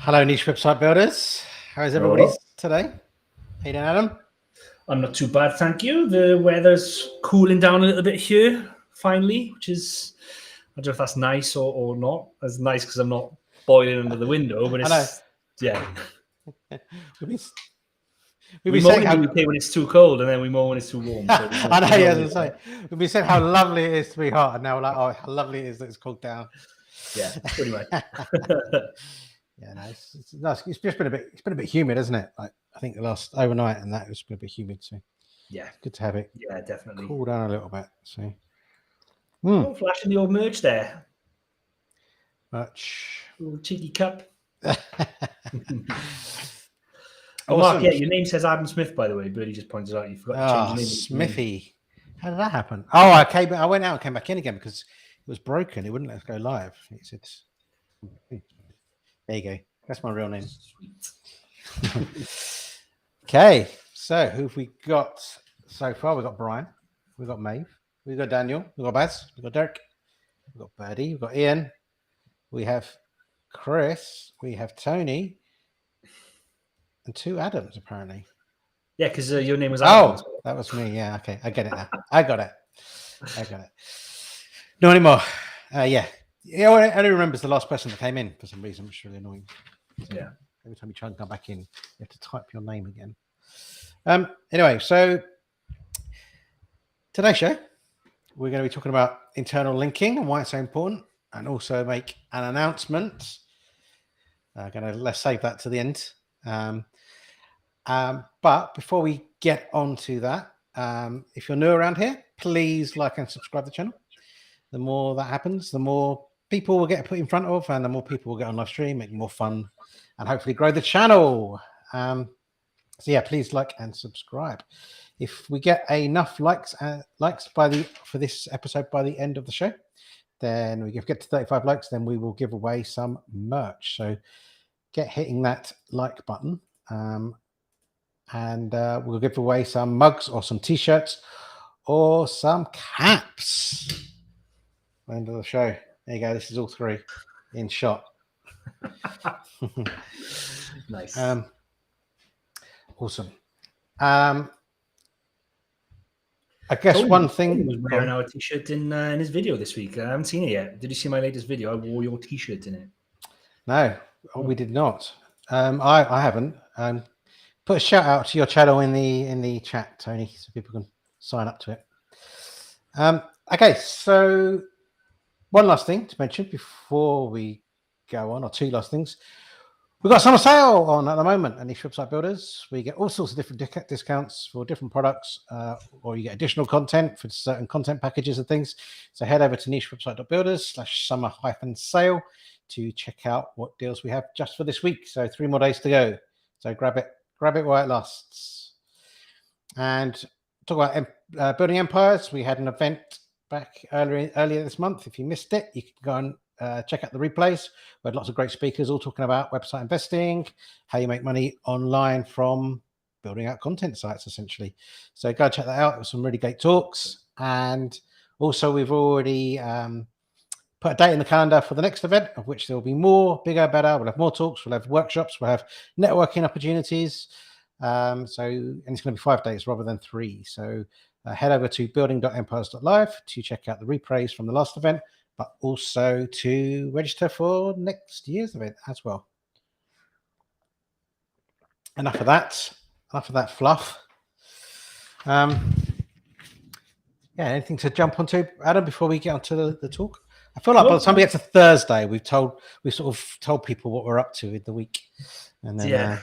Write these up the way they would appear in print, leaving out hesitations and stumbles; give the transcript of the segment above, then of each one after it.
Hello, niche website builders. How is everybody today? How you doing, Adam? I'm not too bad, thank you. The weather's cooling down a little bit here, finally, which is, I don't know if that's nice or not. It's nice because I'm not boiling under the window, but it's, yeah. We moan in the UK when it's too cold, and then we moan when it's too warm. So I know, yeah, as I say. We've been saying how lovely it is to be hot, and now we're like, oh, how lovely it is that it's cooled down. Yeah, pretty much. Yeah, no, it's nice. It's just been a bit humid, isn't it? Like I think the last overnight and that it's been a bit humid, so yeah, it's good to have it. Yeah, definitely cool down a little bit. So, flashing the old merch there. Much little cheeky cup. Oh, Mark, yeah, your name says Adam Smith, by the way. Birdie just pointed out you forgot to change your name. Smithy. How did that happen? Oh, I went out and came back in again because it was broken. It wouldn't let us go live. It said, there you go. That's my real name. Okay, so who have we got so far? We've got Brian, we've got Maeve, we've got Daniel, we've got Baz, we've got Derek, we've got Birdie, we've got Ian, we have Chris, we have Tony, and 2 Adams apparently. Yeah, because your name was Adam. Oh, that was me. Yeah, okay, I get it now. I got it. No anymore. Yeah, I only remember the last person that came in for some reason, which is really annoying. Yeah. Every time you try and come back in, you have to type your name again. Anyway, so today's show, we're going to be talking about internal linking and why it's so important, and also make an announcement. Let's save that to the end. But before we get on to that, if you're new around here, please like and subscribe to the channel. The more that happens, the more people will get put in front of, and the more people will get on live stream, make it more fun, and hopefully grow the channel. So yeah, please like and subscribe. If we get enough likes for this episode by the end of the show, then we get to 35 likes, then we will give away some merch. So get hitting that like button, and we'll give away some mugs or some t-shirts or some caps. End of the show. There you go. This is all 3 in shot. Nice. Awesome. I guess one thing he was wearing our t-shirt in his video this week. I haven't seen it yet. Did you see my latest video? I wore your t-shirt in it. No, we did not. I haven't. Put a shout out to your channel in the chat, Tony, so people can sign up to it. Okay, so one last thing to mention before we go on, or 2 last things. We've got summer sale on at the moment at Niche Website Builders. We get all sorts of different discounts for different products, or you get additional content for certain content packages and things. So head over to nichewebsite.builders/summer-sale to check out what deals we have just for this week. So 3 more days to go. So grab it while it lasts. And talk about building empires. We had an event back earlier this month. If you missed it, you can go and check out the replays. We had lots of great speakers all talking about website investing, how you make money online from building out content sites, essentially. So go check that out. It was some really great talks. And also we've already put a date in the calendar for the next event, of which there will be more, bigger, better. We'll have more talks, we'll have workshops, we'll have networking opportunities. And it's going to be 5 days rather than 3. So head over to building.empires.live to check out the replays from the last event, but also to register for next year's event as well. Enough of that fluff. Yeah, anything to jump onto, Adam, before we get onto the talk? I feel like by the time we get to Thursday, we've sort of told people what we're up to in the week. And then, yeah.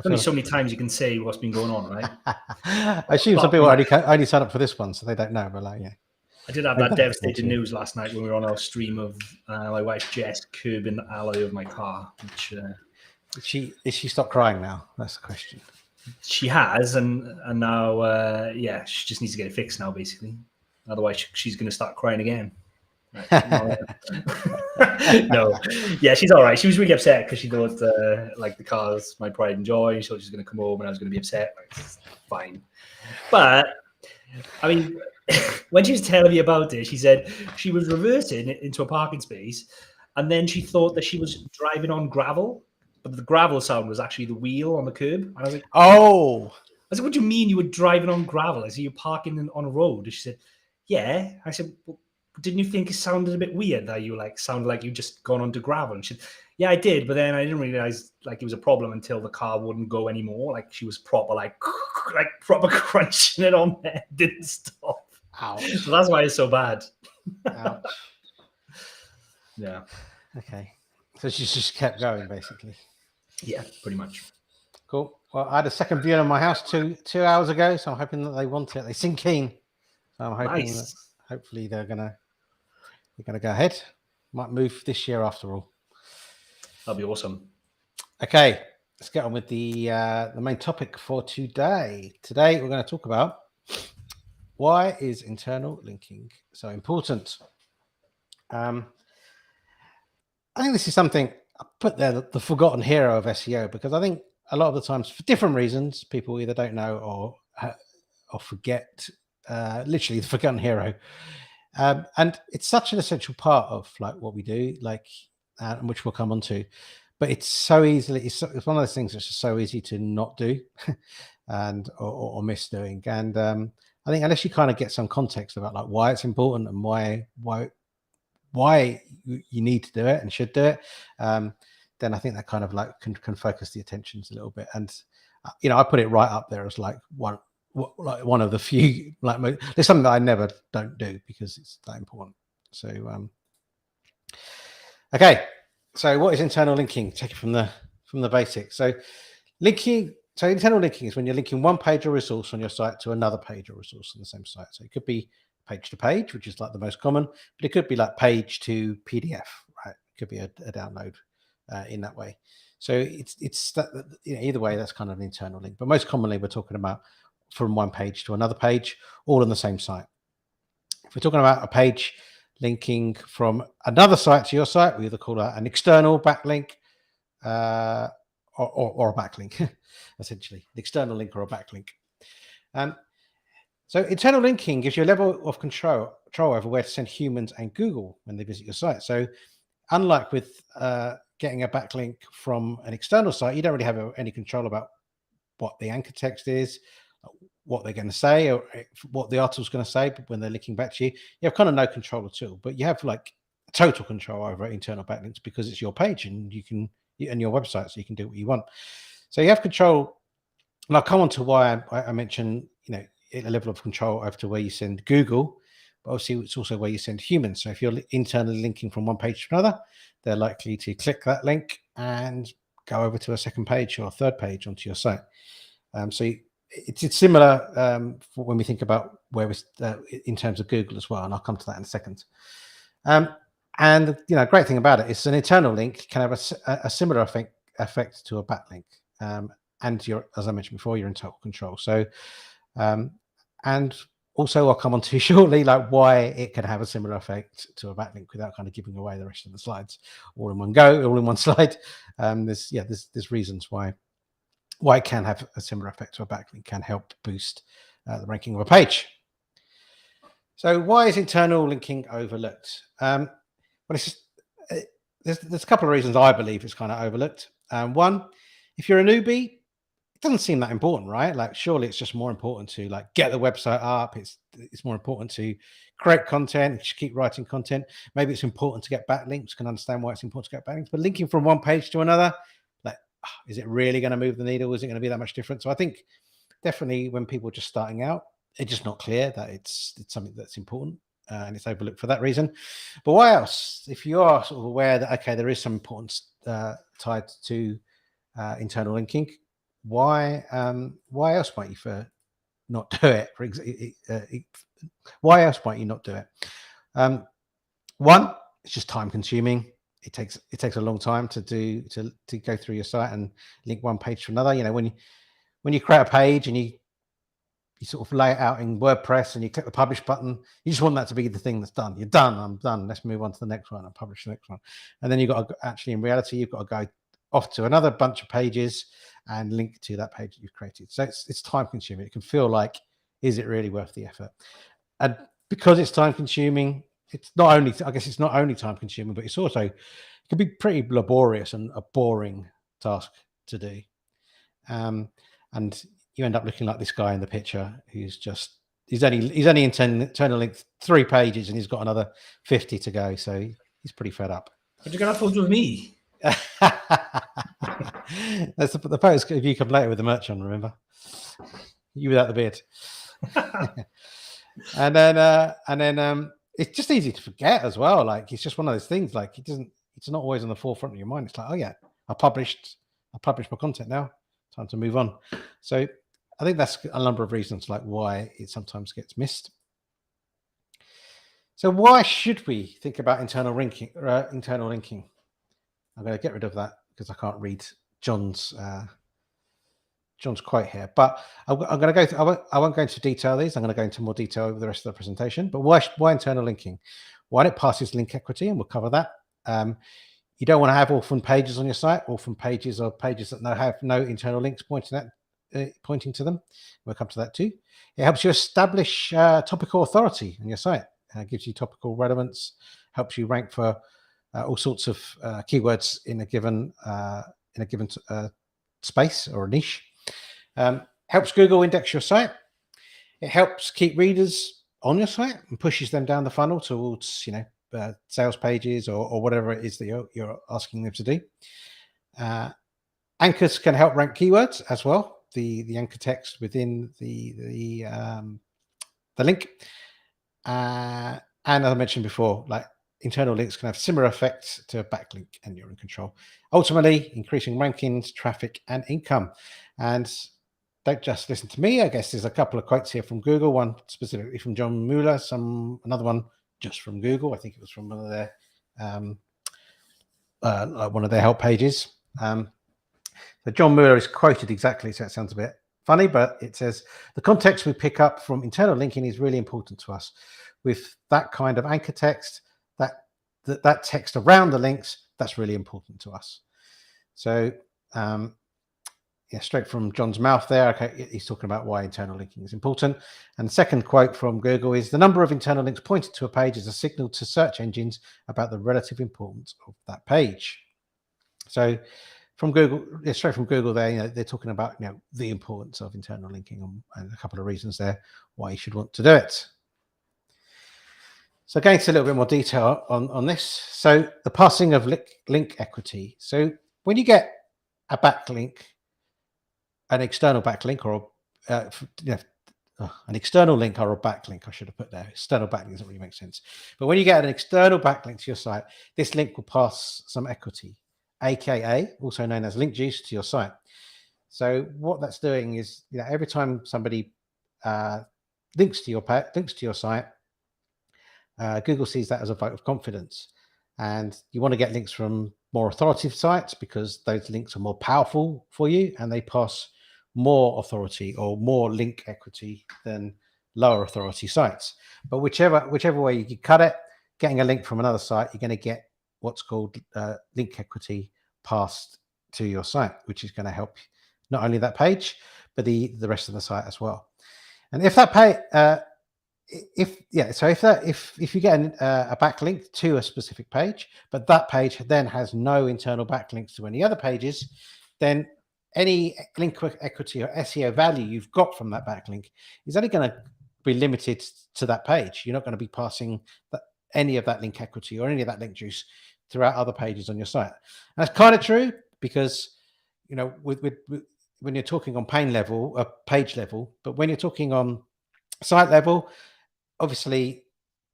Only so many times you can say what's been going on, right? I assume some people only sign up for this one, so they don't know. But yeah, I did have that devastating news last night when we were on our stream of my wife Jess curbing the alloy of my car. Which is she stopped crying now? That's the question. She has, and now she just needs to get it fixed now, basically. Otherwise, she's going to start crying again. No, yeah, she's all right. She was really upset because she thought the car's my pride and joy. She thought she was going to come home and I was going to be upset. It's fine, but I mean, when she was telling me about it, she said she was reversing into a parking space, and then she thought that she was driving on gravel, but the gravel sound was actually the wheel on the curb. And I was like, oh, what do you mean you were driving on gravel? I said, you're parking on a road. And she said, yeah. I said, well, didn't you think it sounded a bit weird that you like sounded like you just gone onto gravel? And she said, yeah, I did, but then I didn't realize like it was a problem until the car wouldn't go anymore. Like she was proper like proper crunching it on there, didn't stop. Ouch. So that's why it's so bad. Ouch. Yeah. Okay. So she just kept going, basically. Yeah, pretty much. Cool. Well, I had a second viewing on my house two hours ago, so I'm hoping that they want it. They seem keen. So I'm hoping that hopefully they're gonna go ahead. Might move this year after all. That'll be awesome. Okay, let's get on with the main topic for today. Today we're going to talk about why is internal linking so important. I think this is something I put there, the forgotten hero of SEO, because I think a lot of the times, for different reasons, people either don't know or forget. Literally, the forgotten hero, and it's such an essential part of like what we do, like which we'll come on to. But it's so easily, it's one of those things that's just so easy to not do and or miss doing. And I think unless you kind of get some context about like why it's important and why you need to do it and should do it, then I think that kind of like can focus the attentions a little bit. And I put it right up there as like one of the few, like there's something that I don't do because it's that important. So okay. So what is internal linking? Take it from the basics. So internal linking is when you're linking one page or resource on your site to another page or resource on the same site. So it could be page to page, which is like the most common, but it could be like page to PDF, right? It could be a download in that way. So it's that, either way, that's kind of an internal link. But most commonly, we're talking about from one page to another page, all on the same site. If we're talking about a page linking from another site to your site, we either call that an external backlink or a backlink, essentially, an external link or a backlink. So internal linking gives you a level of control over where to send humans and Google when they visit your site. So unlike with getting a backlink from an external site, you don't really have any control about what the anchor text is, what they're going to say, or what the article's going to say when they're linking back to you. You have kind of no control at all, but you have like total control over internal backlinks because it's your page and and your website, so you can do what you want. So you have control. And I'll come on to why I mentioned, a level of control over to where you send Google, but obviously it's also where you send humans. So if you're internally linking from one page to another, they're likely to click that link and go over to a second page or a third page onto your site. So it's similar for when we think about where we're in terms of Google as well, and I'll come to that in a second. And great thing about it is an internal link can have a similar effect to a backlink, and as I mentioned before, you're in total control. So, and also I'll come on to shortly, like why it can have a similar effect to a backlink without kind of giving away the rest of the slides all in one slide. There's reasons why it can have a similar effect to a backlink, can help boost the ranking of a page. So why is internal linking overlooked? Well, there's a couple of reasons I believe it's kind of overlooked. One, if you're a newbie, it doesn't seem that important, right? Like surely it's just more important to like get the website up. It's more important to create content, keep writing content. Maybe it's important to get backlinks. Can understand why it's important to get backlinks, but linking from one page to another, is it really going to move the needle? Is it going to be that much different? So I think definitely when people are just starting out, it's just not clear that it's something that's important and it's overlooked for that reason. But why else? If you are sort of aware that, okay, there is some importance tied to internal linking, why else might you not do it? Why else might you not do it? One, it's just time consuming. It takes a long time to go through your site and link one page to another. When you create a page and you sort of lay it out in WordPress and you click the publish button, you just want that to be the thing that's done. You're done. I'm done. Let's move on to the next one and publish the next one. And then you've got to actually, in reality, you've got to go off to another bunch of pages and link to that page that you've created. So it's time consuming. It can feel like, is it really worth the effort? And because it's time consuming, it's not only time consuming, but it can be pretty laborious and a boring task to do. And you end up looking like this guy in the picture who's just, he's only internal linked 3 pages and he's got another 50 to go. So he's pretty fed up. But you're gonna have photos with me. That's the photos if you come later with the merch on, remember? You without the beard. and then it's just easy to forget as well. Like it's just one of those things, like it's not always on the forefront of your mind. It's like, oh yeah, I published my content now. Time to move on. So I think that's a number of reasons like why it sometimes gets missed. So why should we think about internal linking? I'm going to get rid of that because I can't read John's quote here. But I'm going to go through, I won't go into detail these. I'm going to go into more detail over the rest of the presentation. But why internal linking? Why it passes link equity, and we'll cover that. You don't want to have orphan pages on your site. Orphan pages are pages that have no internal links pointing to them. We'll come to that too. It helps you establish topical authority on your site. Gives you topical relevance. Helps you rank for all sorts of keywords in a given space or a niche. Helps Google index your site. It helps keep readers on your site and pushes them down the funnel towards sales pages or whatever it is that you're asking them to do. Anchors can help rank keywords as well. The anchor text within the link. And as I mentioned before, like internal links can have similar effects to a backlink, and you're in control. Ultimately, increasing rankings, traffic, and income. And don't just listen to me. I guess there's a couple of quotes here from Google. One specifically from John Mueller. Another one just from Google. I think it was from one of their help pages. So John Mueller is quoted exactly, so it sounds a bit funny, but it says, the context we pick up from internal linking is really important to us. With that kind of anchor text, that text around the links, that's really important to us. So straight from John's mouth there, okay, he's talking about why internal linking is important. And the second quote from Google is, the number of internal links pointed to a page is a signal to search engines about the relative importance of that page. So from Google, straight from Google there, they're talking about the importance of internal linking and a couple of reasons there why you should want to do it. So going into a little bit more detail on this. So the passing of link equity. So when you get a backlink, an external backlink, or an external link or a backlink, I should have put there. External backlink doesn't really make sense. But when you get an external backlink to your site, this link will pass some equity, aka also known as link juice, to your site. So what that's doing is, every time somebody links to your site, Google sees that as a vote of confidence, and you want to get links from more authoritative sites because those links are more powerful for you and they pass more authority or more link equity than lower authority sites. But whichever way you cut it, getting a link from another site, you're going to get what's called link equity passed to your site, which is going to help not only that page but the rest of the site as well. And if that page if you get a backlink to a specific page, but that page then has no internal backlinks to any other pages, then any link equity or SEO value you've got from that backlink is only going to be limited to that page. You're not going to be passing any of that link equity or any of that link juice throughout other pages on your site. And that's kind of true because, when you're talking on page level, but when you're talking on site level, obviously,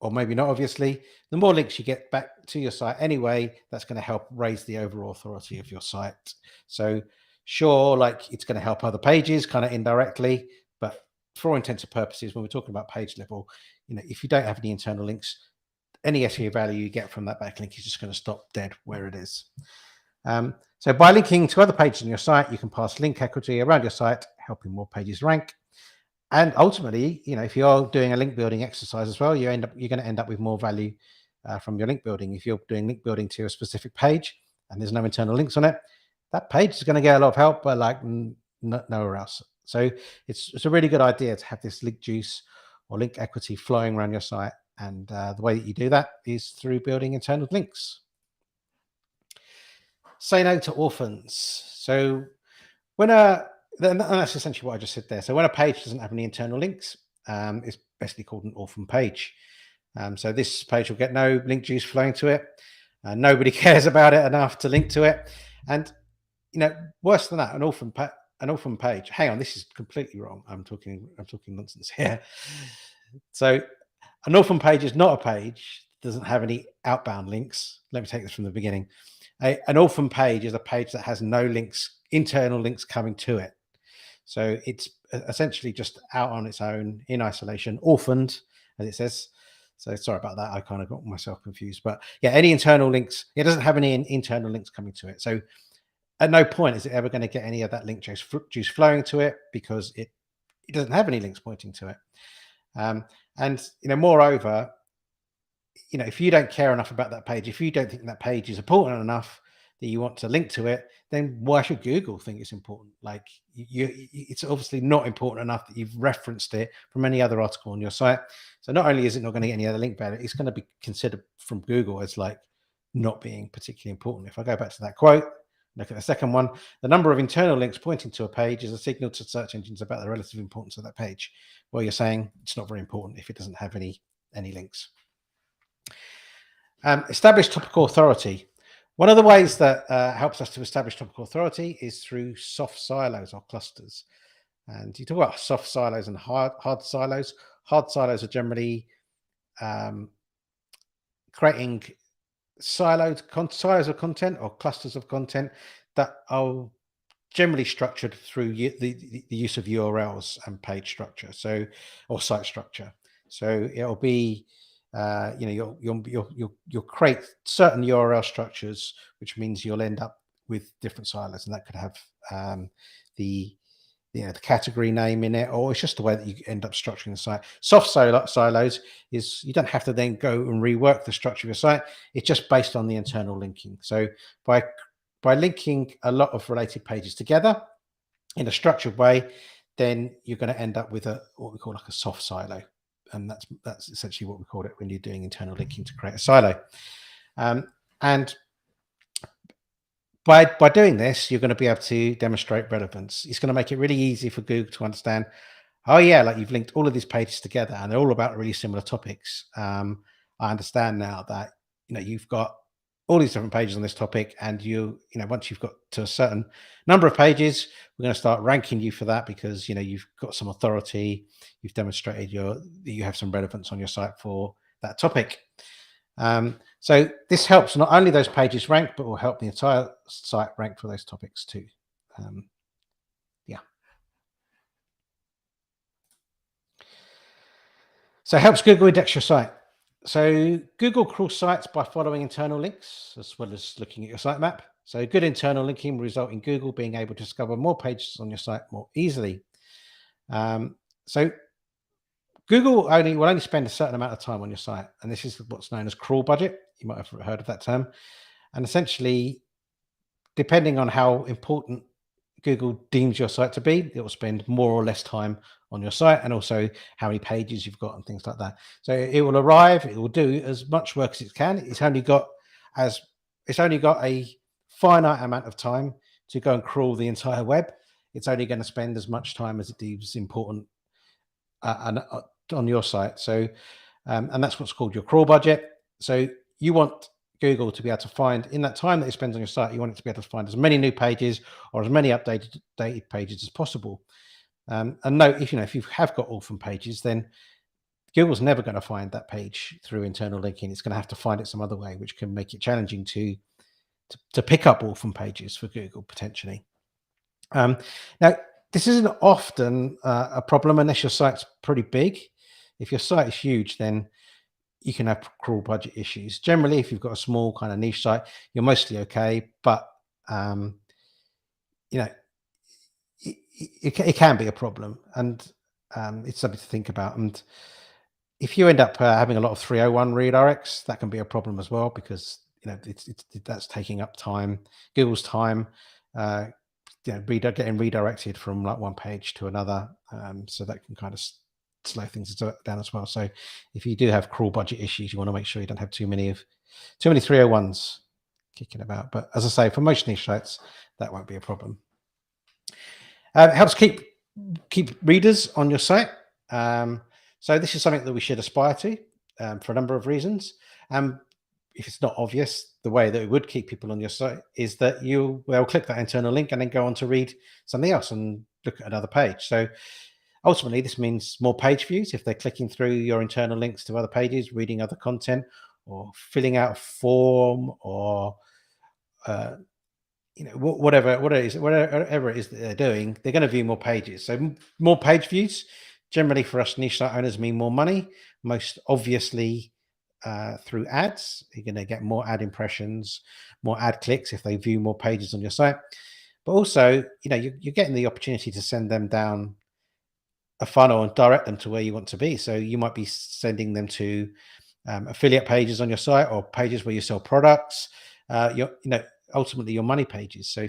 or maybe not obviously, the more links you get back to your site anyway, that's going to help raise the overall authority of your site. So sure, like it's going to help other pages kind of indirectly, but for all intents and purposes, when we're talking about page level, if you don't have any internal links, any SEO value you get from that backlink is just going to stop dead where it is. So by linking to other pages on your site, you can pass link equity around your site, helping more pages rank. And ultimately, if you're doing a link building exercise as well, you're going to end up with more value from your link building. If you're doing link building to a specific page and there's no internal links on it, that page is going to get a lot of help, but like nowhere else. So it's a really good idea to have this link juice or link equity flowing around your site. And the way that you do that is through building internal links. say no to orphans. So when and that's essentially what I just said there. So when a page doesn't have any internal links, it's basically called an orphan page. So this page will get no link juice flowing to it. Nobody cares about it enough to link to it. And worse than that, an orphan page. Hang on, this is completely wrong. I'm talking nonsense here. So an orphan page is not a page that doesn't have any outbound links. Let me take this from the beginning. An orphan page is a page that has no links, internal links coming to it. So it's essentially just out on its own, in isolation, orphaned, as it says. So sorry about that. I kind of got myself confused. But yeah, any internal links, it doesn't have any internal links coming to it. So at no point is it ever going to get any of that link juice flowing to it, because it doesn't have any links pointing to it. And moreover, if you don't care enough about that page, if you don't think that page is important enough that you want to link to it, then why should Google think it's important? Like, it's obviously not important enough that you've referenced it from any other article on your site. So not only is it not going to get any other link value, it's going to be considered from Google as like not being particularly important. If I go back to that quote, look at the second one, the number of internal links pointing to a page is a signal to search engines about the relative importance of that page. Well, you're saying it's not very important if it doesn't have any links. Establish topical authority. One of the ways that helps us to establish topical authority is through soft silos or clusters. And you talk about soft silos and hard silos. Hard silos are generally creating silos of content or clusters of content that are generally structured through the use of URLs and page structure, or site structure. So it'll be you'll create certain URL structures, which means you'll end up with different silos, and that could have the category name in it, or it's just the way that you end up structuring the site. Soft silos is you don't have to then go and rework the structure of your site. It's just based on the internal linking. So by linking a lot of related pages together in a structured way, then you're going to end up with what we call like a soft silo. And that's essentially what we call it when you're doing internal linking to create a silo. And by doing this, you're going to be able to demonstrate relevance. It's going to make it really easy for Google to understand, oh yeah, like you've linked all of these pages together and they're all about really similar topics. I understand now that you've got all these different pages on this topic, and once you've got to a certain number of pages, we're going to start ranking you for that, because you've got some authority, you've demonstrated that you have some relevance on your site for that topic. So this helps not only those pages rank, but will help the entire site rank for those topics too. So it helps Google index your site. So Google crawls sites by following internal links as well as looking at your sitemap. So good internal linking will result in Google being able to discover more pages on your site more easily. So Google will only spend a certain amount of time on your site, and this is what's known as crawl budget. You might have heard of that term. And essentially, depending on how important Google deems your site to be, it will spend more or less time on your site, and also how many pages you've got and things like that. So it will arrive, it will do as much work as it can. It's only got a finite amount of time to go and crawl the entire web. It's only going to spend as much time as it deems important on your site. So, and that's what's called your crawl budget. So you want Google to be able to find, in that time that it spends on your site, you want it to be able to find as many new pages or as many updated pages as possible. And note, if you have got orphan pages, then Google's never going to find that page through internal linking. It's going to have to find it some other way, which can make it challenging to pick up orphan pages for Google potentially. Now, this isn't often a problem unless your site's pretty big. If your site is huge, then you can have crawl budget issues. Generally, if you've got a small kind of niche site, you're mostly okay, but it can be a problem, and it's something to think about. And if you end up having a lot of 301 redirects, that can be a problem as well, because that's taking up time, Google's time, getting redirected from like one page to another. So that can kind of slow things down as well. So if you do have crawl budget issues, you want to make sure you don't have too many 301s. kicking about. But as I say, for most niche sites, that won't be a problem. It helps keep readers on your site. So this is something that we should aspire to for a number of reasons. If it's not obvious, the way that it would keep people on your site is that they'll click that internal link and then go on to read something else and look at another page. So ultimately, this means more page views if they're clicking through your internal links to other pages, reading other content, or filling out a form, or whatever it is that they're doing, they're going to view more pages. So more page views, generally for us niche site owners, mean more money. Most obviously through ads, you're going to get more ad impressions, more ad clicks if they view more pages on your site. But also, you're getting the opportunity to send them down a funnel and direct them to where you want to be. So you might be sending them to affiliate pages on your site, or pages where you sell products. Ultimately your money pages. So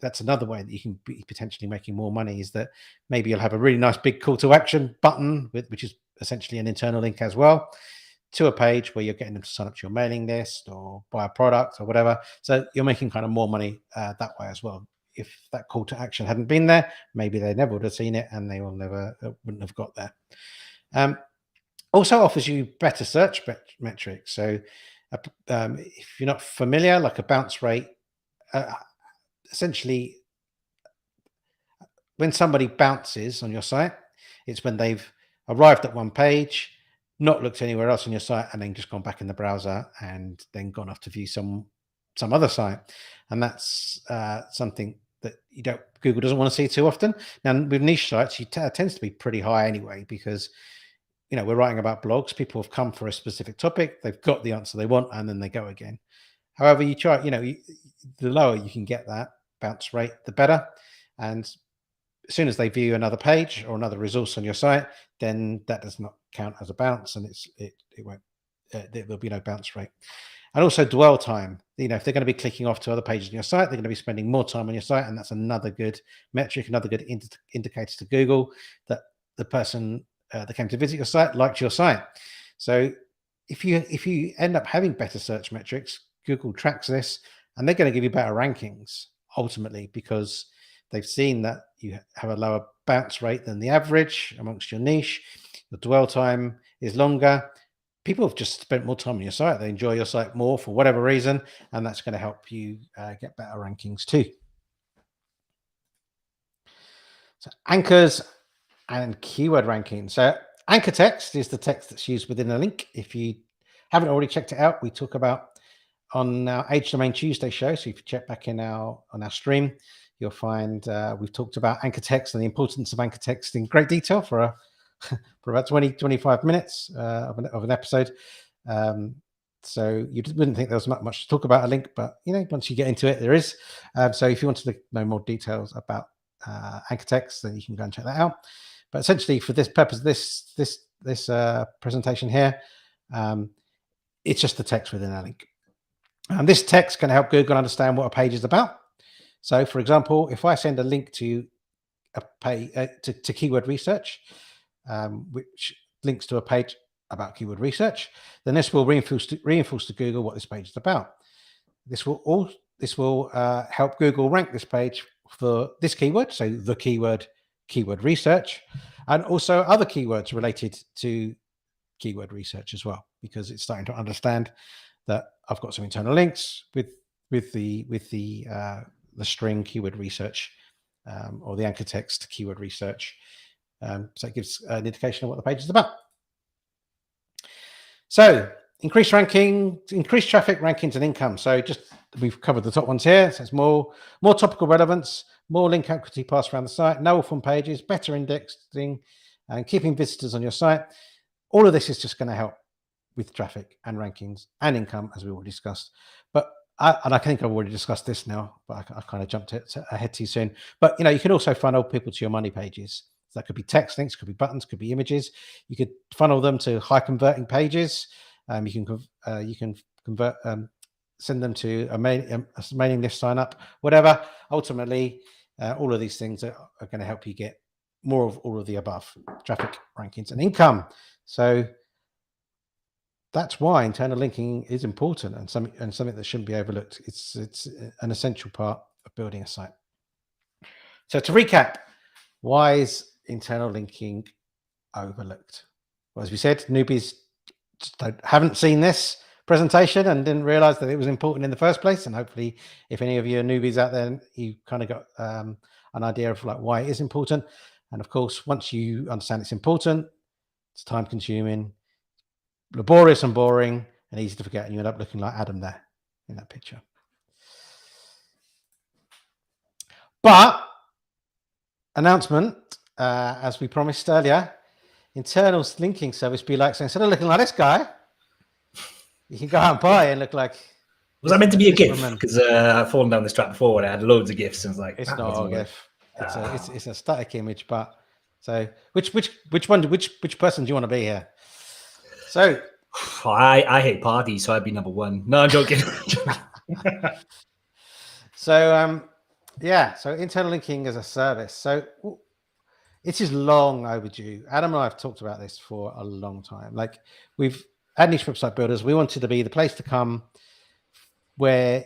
that's another way that you can be potentially making more money, is that maybe you'll have a really nice big call to action button, which is essentially an internal link as well, to a page where you're getting them to sign up to your mailing list or buy a product or whatever. So you're making kind of more money that way as well. If that call to action hadn't been there, maybe they never would have seen it and they wouldn't have got there. Also offers you better search metrics. So if you're not familiar, like a bounce rate, essentially when somebody bounces on your site, it's when they've arrived at one page, not looked anywhere else on your site, and then just gone back in the browser and then gone off to view some other site. And that's something that Google doesn't want to see too often. Now with niche sites, it tends to be pretty high anyway, because we're writing about blogs. People have come for a specific topic, they've got the answer they want, and then they go again. However, you try, the lower you can get that bounce rate, the better. And as soon as they view another page or another resource on your site, then that does not count as a bounce, and there'll be no bounce rate. And also dwell time. If they're going to be clicking off to other pages on your site, they're going to be spending more time on your site, and that's another good metric, another good indicator to Google that the person that came to visit your site liked your site. So if you end up having better search metrics, Google tracks this, and they're going to give you better rankings ultimately, because they've seen that you have a lower bounce rate than the average amongst your niche. The dwell time is longer. People have just spent more time on your site. They enjoy your site more for whatever reason, and that's going to help you get better rankings too. So anchors and keyword ranking. So anchor text is the text that's used within a link. If you haven't already checked it out, we talk about on our Age Domain Tuesday show. So if you check back on our stream, you'll find we've talked about anchor text and the importance of anchor text in great detail for about 20-25 minutes of an episode. So you wouldn't think there was much to talk about a link, but once you get into it, there is. So if you wanted to know more details about anchor text, then you can go and check that out. But essentially, for this purpose, this presentation here, it's just the text within a link. And this text can help Google understand what a page is about. So, for example, if I send a link to a page to keyword research, which links to a page about keyword research, then this will reinforce to Google what this page is about. This will help Google rank this page for this keyword, so the keyword research, and also other keywords related to keyword research as well, because it's starting to understand that I've got some internal links with the string keyword research or the anchor text keyword research. So it gives an indication of what the page is about. So increased ranking, increased traffic, rankings, and income. So we've covered the top ones here. So it's more topical relevance, more link equity passed around the site, no off on pages, better indexing, and keeping visitors on your site. All of this is just going to help with traffic and rankings and income, as we already discussed. But I think I've already discussed this now, but I kind of jumped ahead too soon. But you can also funnel people to your money pages. So that could be text links, could be buttons, could be images. You could funnel them to high converting pages. You can convert, send them to a mailing list sign up, whatever. Ultimately, all of these things are going to help you get more of all of the above: traffic, rankings, and income. So that's why internal linking is important and something that shouldn't be overlooked. It's an essential part of building a site. So to recap, why is internal linking overlooked? Well, as we said, newbies haven't seen this presentation and didn't realize that it was important in the first place. And hopefully, if any of you are newbies out there, you kind of got an idea of like why it is important. And of course, once you understand it's important, it's time consuming, laborious and boring, and easy to forget, and you end up looking like Adam there in that picture. But announcement, as we promised earlier, internal linking service be like, so instead of looking like this guy, you can go out and buy and look like. Was that meant to be a GIF? Because I've fallen down this trap before and I had loads of GIFs and it's like, it's not a GIF. It's a static image. But so which person do you want to be here? So I hate parties, so I'd be number one. No, I'm joking. So yeah, so internal linking as a service. So it is long overdue. Adam and I have talked about this for a long time. Like at Niche Website Builders, we wanted to be the place to come where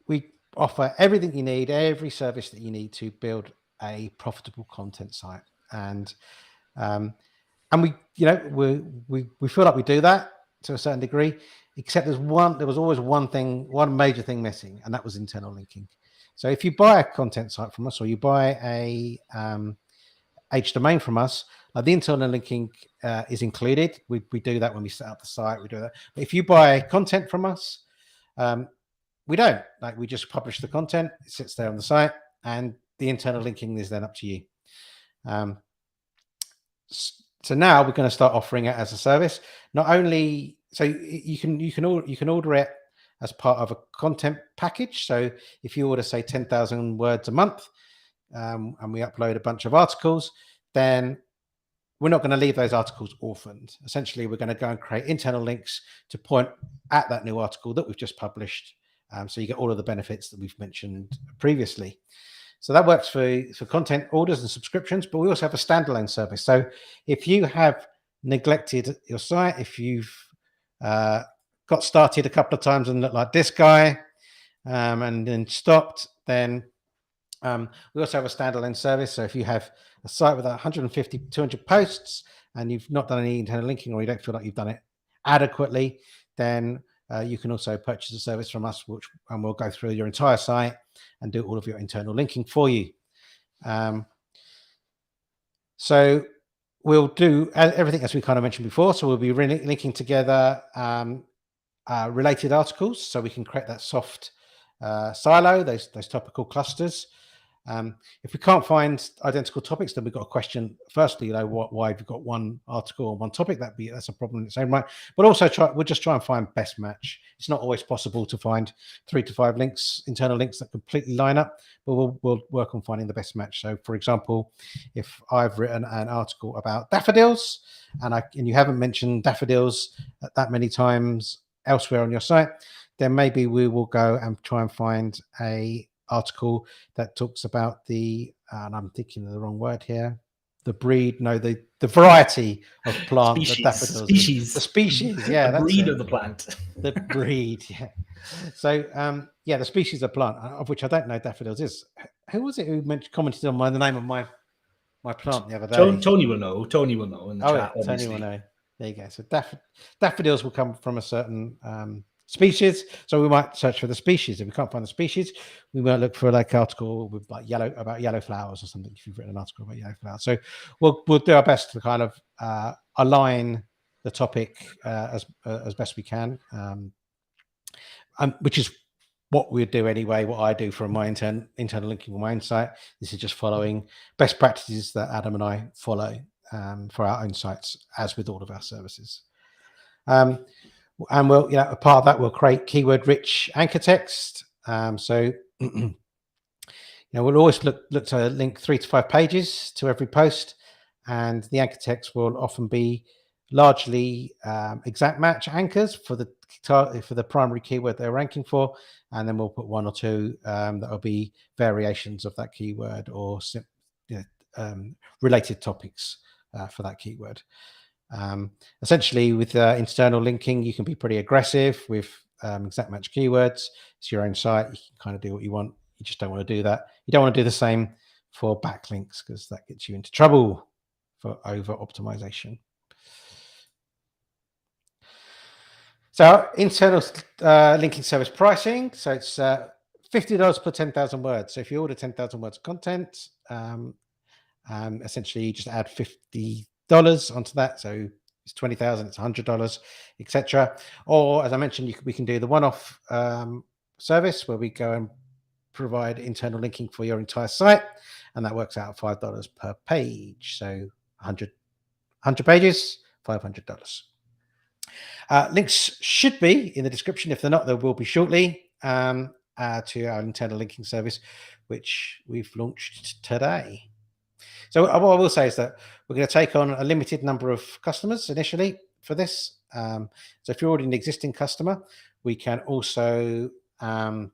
we offer everything you need, every service that you need to build a profitable content site. And we, we feel like we do that to a certain degree, except there was always one major thing missing, and that was internal linking. So if you buy a content site from us or you buy a H domain from us, like the internal linking is included. We do that when we set up the site. We do that. But if you buy content from us, we don't. Like we just publish the content. It sits there on the site, and the internal linking is then up to you. So now we're going to start offering it as a service. Not only so you can order it as part of a content package. So if you order, say, 10,000 words a month, and we upload a bunch of articles, then we're not going to leave those articles orphaned. Essentially, we're going to go and create internal links to point at that new article that we've just published. So you get all of the benefits that we've mentioned previously. So that works for content orders and subscriptions, but we also have a standalone service. So if you have neglected your site, if you've got started a couple of times and looked like this guy and then stopped, then we also have a standalone service. So if you have a site with 150, 200 posts and you've not done any internal linking, or you don't feel like you've done it adequately, then you can also purchase a service from us, and we'll go through your entire site and do all of your internal linking for you. So we'll do everything as we kind of mentioned before. So we'll be linking together related articles, so we can create that soft silo, those topical clusters. If we can't find identical topics, then we've got a question. Firstly, why have you got one article on one topic? That's a problem in its own right. But also, we'll just try and find best match. It's not always possible to find 3 to 5 links, internal links that completely line up, but we'll work on finding the best match. So, for example, if I've written an article about daffodils, and you haven't mentioned daffodils that many times elsewhere on your site, then maybe we will go and try and find a article that talks about and I'm thinking of the wrong word here, the variety of plant, the daffodils, the species, yeah, the breed of the plant, the breed, yeah. So the species of plant, of which I don't know daffodils is. Who was it who commented on the name of my plant the other day? Tony will know in the chat. Tony will know. There you go. So daffodils will come from a certain species, so we might search for the species. If we can't find the species, we might look for like article with like yellow flowers or something, if you've written an article about yellow flowers. So we'll do our best to kind of align the topic as best we can, which is what we do anyway, what I do for my internal linking on my own site. This is just following best practices that Adam and I follow for our own sites, as with all of our services. And we'll, a part of that, we'll create keyword-rich anchor text. So, we'll always look to link 3 to 5 pages to every post, and the anchor text will often be largely exact match anchors for the primary keyword they're ranking for, and then we'll put 1 or 2 that will be variations of that keyword or related topics for that keyword. Essentially, with internal linking, you can be pretty aggressive with exact match keywords. It's your own site. You can kind of do what you want. You just don't want to do that. You don't want to do the same for backlinks because that gets you into trouble for over optimization. So internal linking service pricing. So it's $50 per 10,000 words. So if you order 10,000 words of content, essentially you just add $50 onto that. So it's 20,000, it's $100, etc. Or as I mentioned, we can do the one-off service where we go and provide internal linking for your entire site, and that works out at $5 per page. So 100 pages, $500. Links should be in the description. If they're not, there will be shortly to our internal linking service, which we've launched today. So what I will say is that we're going to take on a limited number of customers initially for this. So if you're already an existing customer, we can also add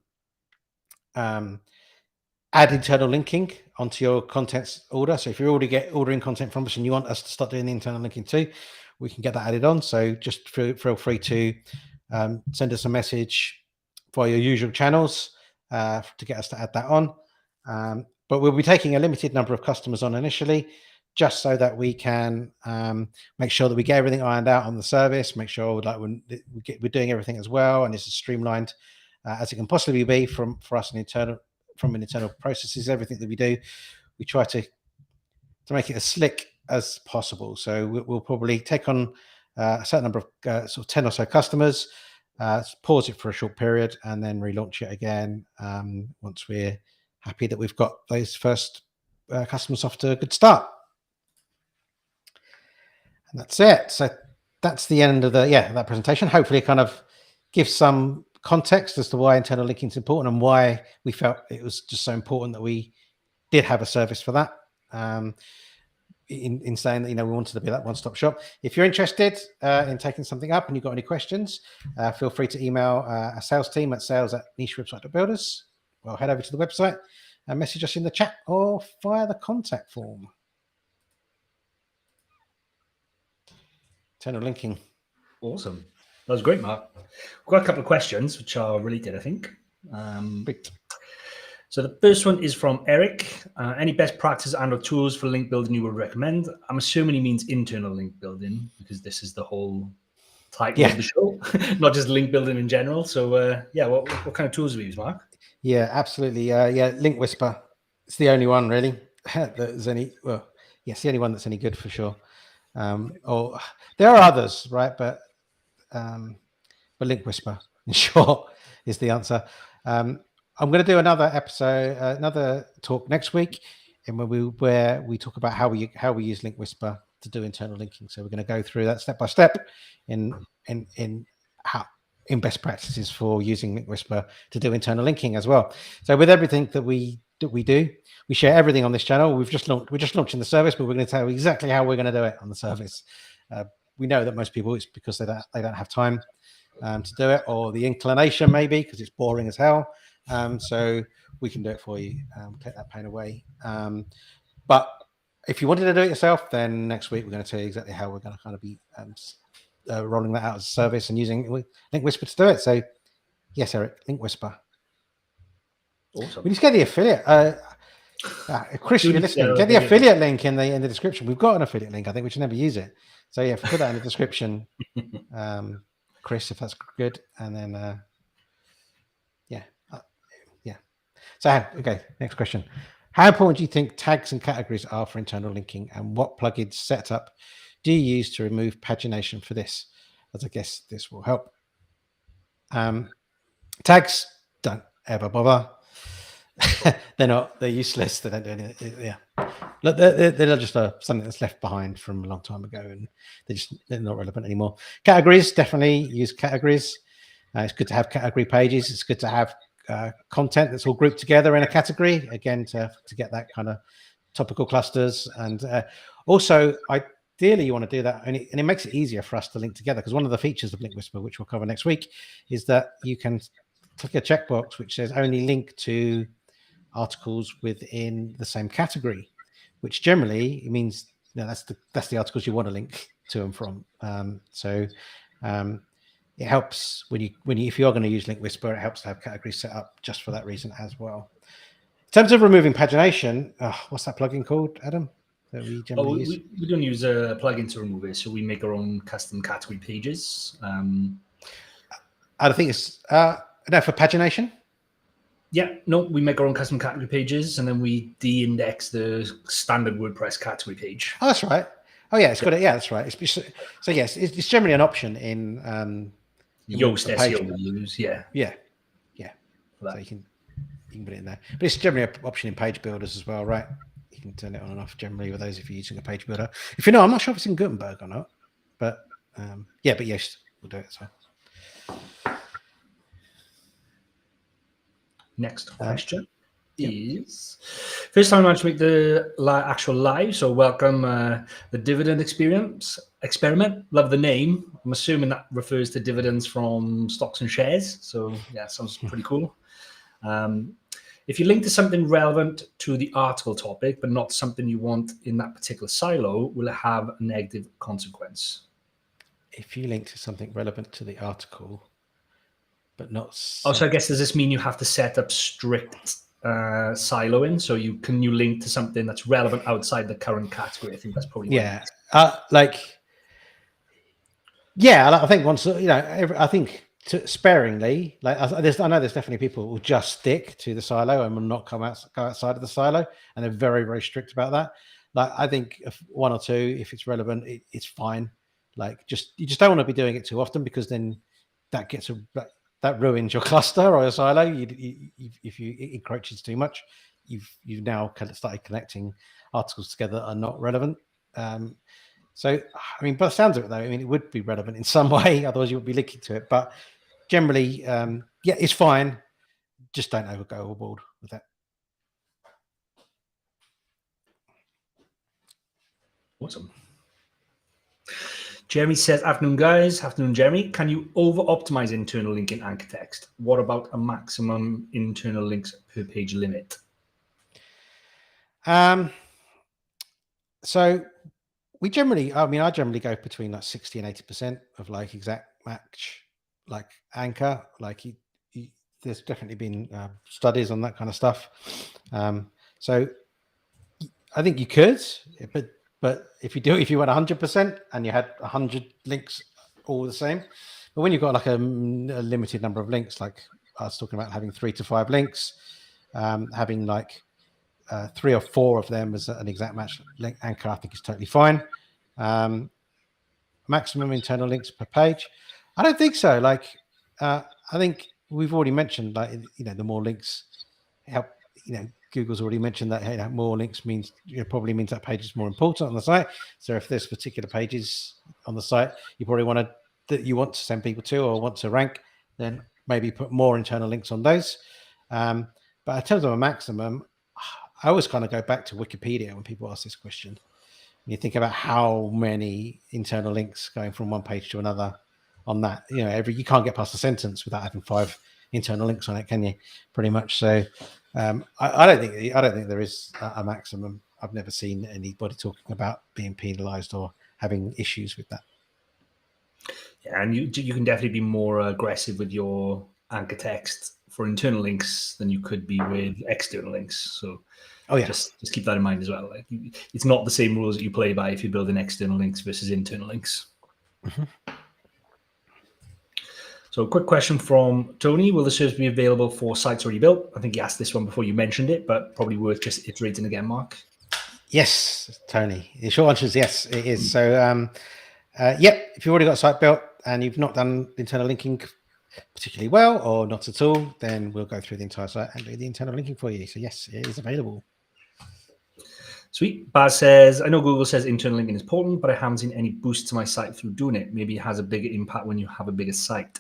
internal linking onto your contents order. So if you're already ordering content from us and you want us to start doing the internal linking too, we can get that added on. So just feel free to send us a message via your usual channels to get us to add that on. But we'll be taking a limited number of customers on initially, just so that we can make sure that we get everything ironed out on the service, make sure that we're doing everything as well, and it's as streamlined as it can possibly be from an internal processes. Everything that we do, we try to make it as slick as possible. So we'll probably take on a certain number of sort of 10 or so customers, pause it for a short period, and then relaunch it again once we're happy that we've got those first customers off to a good start. And that's it. So that's the end of that presentation. Hopefully it kind of gives some context as to why internal linking is important and why we felt it was just so important that we did have a service for that. In saying that, we wanted to be that one-stop shop. If you're interested in taking something up and you've got any questions, feel free to email our sales team at sales@nichewebsite.builders. Or head over to the website and message us in the chat or via the contact form. Internal linking. Awesome. That was great, Mark. We've got a couple of questions which are related, I think. So the first one is from Eric. Any best practices and or tools for link building you would recommend? I'm assuming he means internal link building because this is the whole title of the show, not just link building in general. So what kind of tools do we use, Mark? Yeah, absolutely. Link Whisper. It's the only one really that's any. Well, yes, the only one that's any good for sure. Or there are others, right? But Link Whisper, in short, is the answer. I'm going to do another episode, another talk next week, where we talk about how we use Link Whisper to do internal linking. So we're going to go through that step by step in best practices for using Link Whisper to do internal linking as well. So with everything that we do, we share everything on this channel. We're just launching the service, but we're going to tell you exactly how we're going to do it on the service. We know that most people, it's because they don't have time to do it, or the inclination maybe because it's boring as hell. So we can do it for you, take that pain away. But if you wanted to do it yourself, then next week we're going to tell you exactly how we're going to kind of be rolling that out as a service and using Link Whisper to do it. So yes, Eric, Link Whisper. Awesome. We need to get the affiliate. Chris, if you're listening, get the affiliate link in the description. We've got an affiliate link. I think we should never use it. So yeah, put that in the description, Chris, if that's good. And then So okay, next question. How important do you think tags and categories are for internal linking, and what plugins setup do you use to remove pagination for this? As I guess this will help. Tags, don't ever bother. They're useless. They don't do anything. Yeah, look, they're just something that's left behind from a long time ago, and they're not relevant anymore. Categories, definitely use categories. It's good to have category pages. It's good to have content that's all grouped together in a category, again, to get that kind of topical clusters. And also, ideally, you want to do that, and it makes it easier for us to link together, because one of the features of Link Whisper, which we'll cover next week, is that you can click a checkbox which says only link to articles within the same category, which generally it means that's the articles you want to link to and from. It helps when you if you are going to use Link Whisper, it helps to have categories set up just for that reason as well. In terms of removing pagination, what's that plugin called, Adam? That we generally use? We don't use a plugin to remove it, so we make our own custom category pages. I think it's for pagination. Yeah, no, we make our own custom category pages, and then we de-index the standard WordPress category page. Oh, that's right. Oh, yeah, it's got it. Yeah, that's right. So yes, it's generally an option in Yoast SEO we use. Yeah. So you can put it in there, but it's generally an option in page builders as well, right? You can turn it on and off generally with those if you're using a page builder. If you're not, I'm not sure if it's in Gutenberg or not, but but yes, we'll do it as well. Next question is, first time I managed to make the actual live, so welcome the dividend experiment. Love the name. I'm assuming that refers to dividends from stocks and shares. So yeah, sounds pretty cool. If you link to something relevant to the article topic, but not something you want in that particular silo, will it have a negative consequence? If you link to something relevant to the article, but not... Oh, so I guess, does this mean you have to set up strict siloing? So you link to something that's relevant outside the current category? I think that's probably... Yeah. I think once, I think sparingly, I know there's definitely people who will just stick to the silo and will not go outside of the silo, and they're very, very strict about that. Like, I think if one or two, if it's relevant, it's fine. Like, you just don't want to be doing it too often, because then that ruins your cluster or your silo. If you it encroaches too much, you've now kind of started connecting articles together that are not relevant. So, I mean, by the sounds of it, though, I mean, it would be relevant in some way, otherwise you would be linking to it. But generally, it's fine. Just don't go overboard with that. Awesome. Jeremy says, afternoon, guys. Afternoon, Jeremy. Can you over-optimize internal link in anchor text? What about a maximum internal links per page limit? So I generally go between like 60 and 80% of like exact match, like anchor. Like there's definitely been studies on that kind of stuff. So I think you could, but if you went 100% and you had 100 links all the same, but when you've got like a limited number of links, like I was talking about having 3 to 5 links, having like 3 or 4 of them as an exact match link anchor, I think is totally fine. Maximum internal links per page, I don't think so. Like I think we've already mentioned, like, the more links help. Google's already mentioned that more links means probably means that page is more important on the site. So if there's particular pages on the site you probably want to send people to or want to rank, then maybe put more internal links on those. But in terms of a maximum, I always kind of go back to Wikipedia when people ask this question. You think about how many internal links going from one page to another on that. You can't get past a sentence without having 5 internal links on it, can you? Pretty much. So I don't think there is a maximum. I've never seen anybody talking about being penalized or having issues with that. Yeah, and you can definitely be more aggressive with your anchor text for internal links than you could be with external links. So just keep that in mind as well. Like, it's not the same rules that you play by if you're building external links versus internal links. Mm-hmm. So a quick question from Tony. Will the service be available for sites already built? I think you asked this one before you mentioned it, but probably worth just iterating again, Mark. Yes, Tony. The short answer is yes, it is. So, if you've already got a site built and you've not done internal linking particularly well or not at all, then we'll go through the entire site and do the internal linking for you. So yes, it is available. Sweet. Baz says, I know Google says internal linking is important, but I haven't seen any boost to my site through doing it. Maybe it has a bigger impact when you have a bigger site.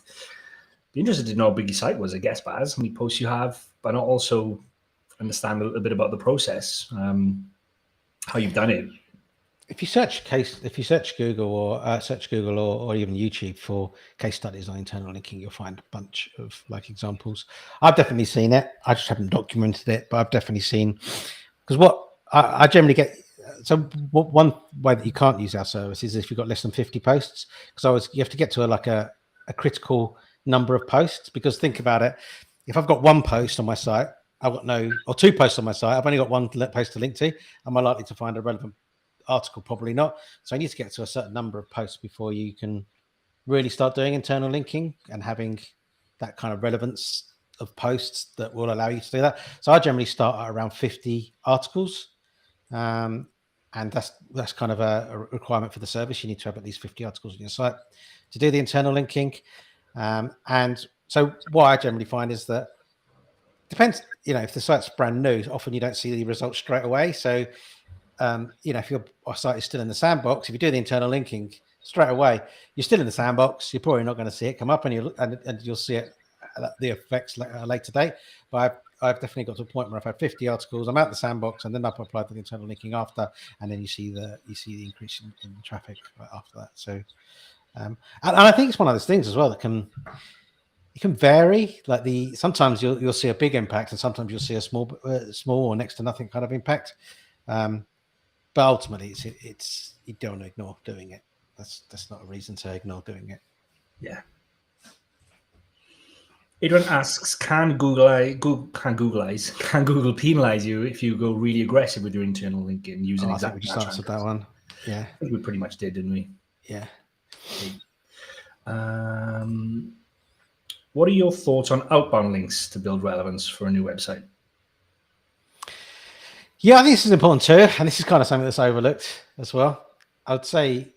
Be interested to know how big your site was, I guess, Baz, how many posts you have, but I'll also understand a little bit about the process, how you've done it. If you search Google or even YouTube for case studies on internal linking, you'll find a bunch of like examples. I've definitely seen it. I just haven't documented it, but I've definitely seen, because what I generally get so one way that you can't use our service is if you've got less than 50 posts, because you have to get to a critical number of posts. Because think about it, if I've got one post on my site, I've got or two posts on my site, I've only got one post to link to. Am I likely to find a relevant article? Probably not. So I need to get to a certain number of posts before you can really start doing internal linking and having that kind of relevance of posts that will allow you to do that. So I generally start at around 50 articles. And that's kind of a requirement for the service. You need to have at least 50 articles on your site to do the internal linking. And so what I generally find is that depends, if the site's brand new, often you don't see the results straight away. So, if your site is still in the sandbox, if you do the internal linking straight away, you're still in the sandbox. You're probably not going to see it come up, and you'll see it, the effects later date. But I've definitely got to a point where I've had 50 articles. I'm out the sandbox, and then I've applied the internal linking after, and then you see the increase in traffic after that. So, and I think it's one of those things as well that can vary. Like sometimes you'll see a big impact, and sometimes you'll see a small or next to nothing kind of impact. But ultimately, it's you don't ignore doing it. That's not a reason to ignore doing it. Yeah. Adrian asks, can Google penalize you if you go really aggressive with your internal linking using exact I think we just answered that one. Yeah. I think we pretty much did, didn't we? Yeah. What are your thoughts on outbound links to build relevance for a new website? Yeah, I think this is important too, and this is kind of something that's overlooked as well. I would say,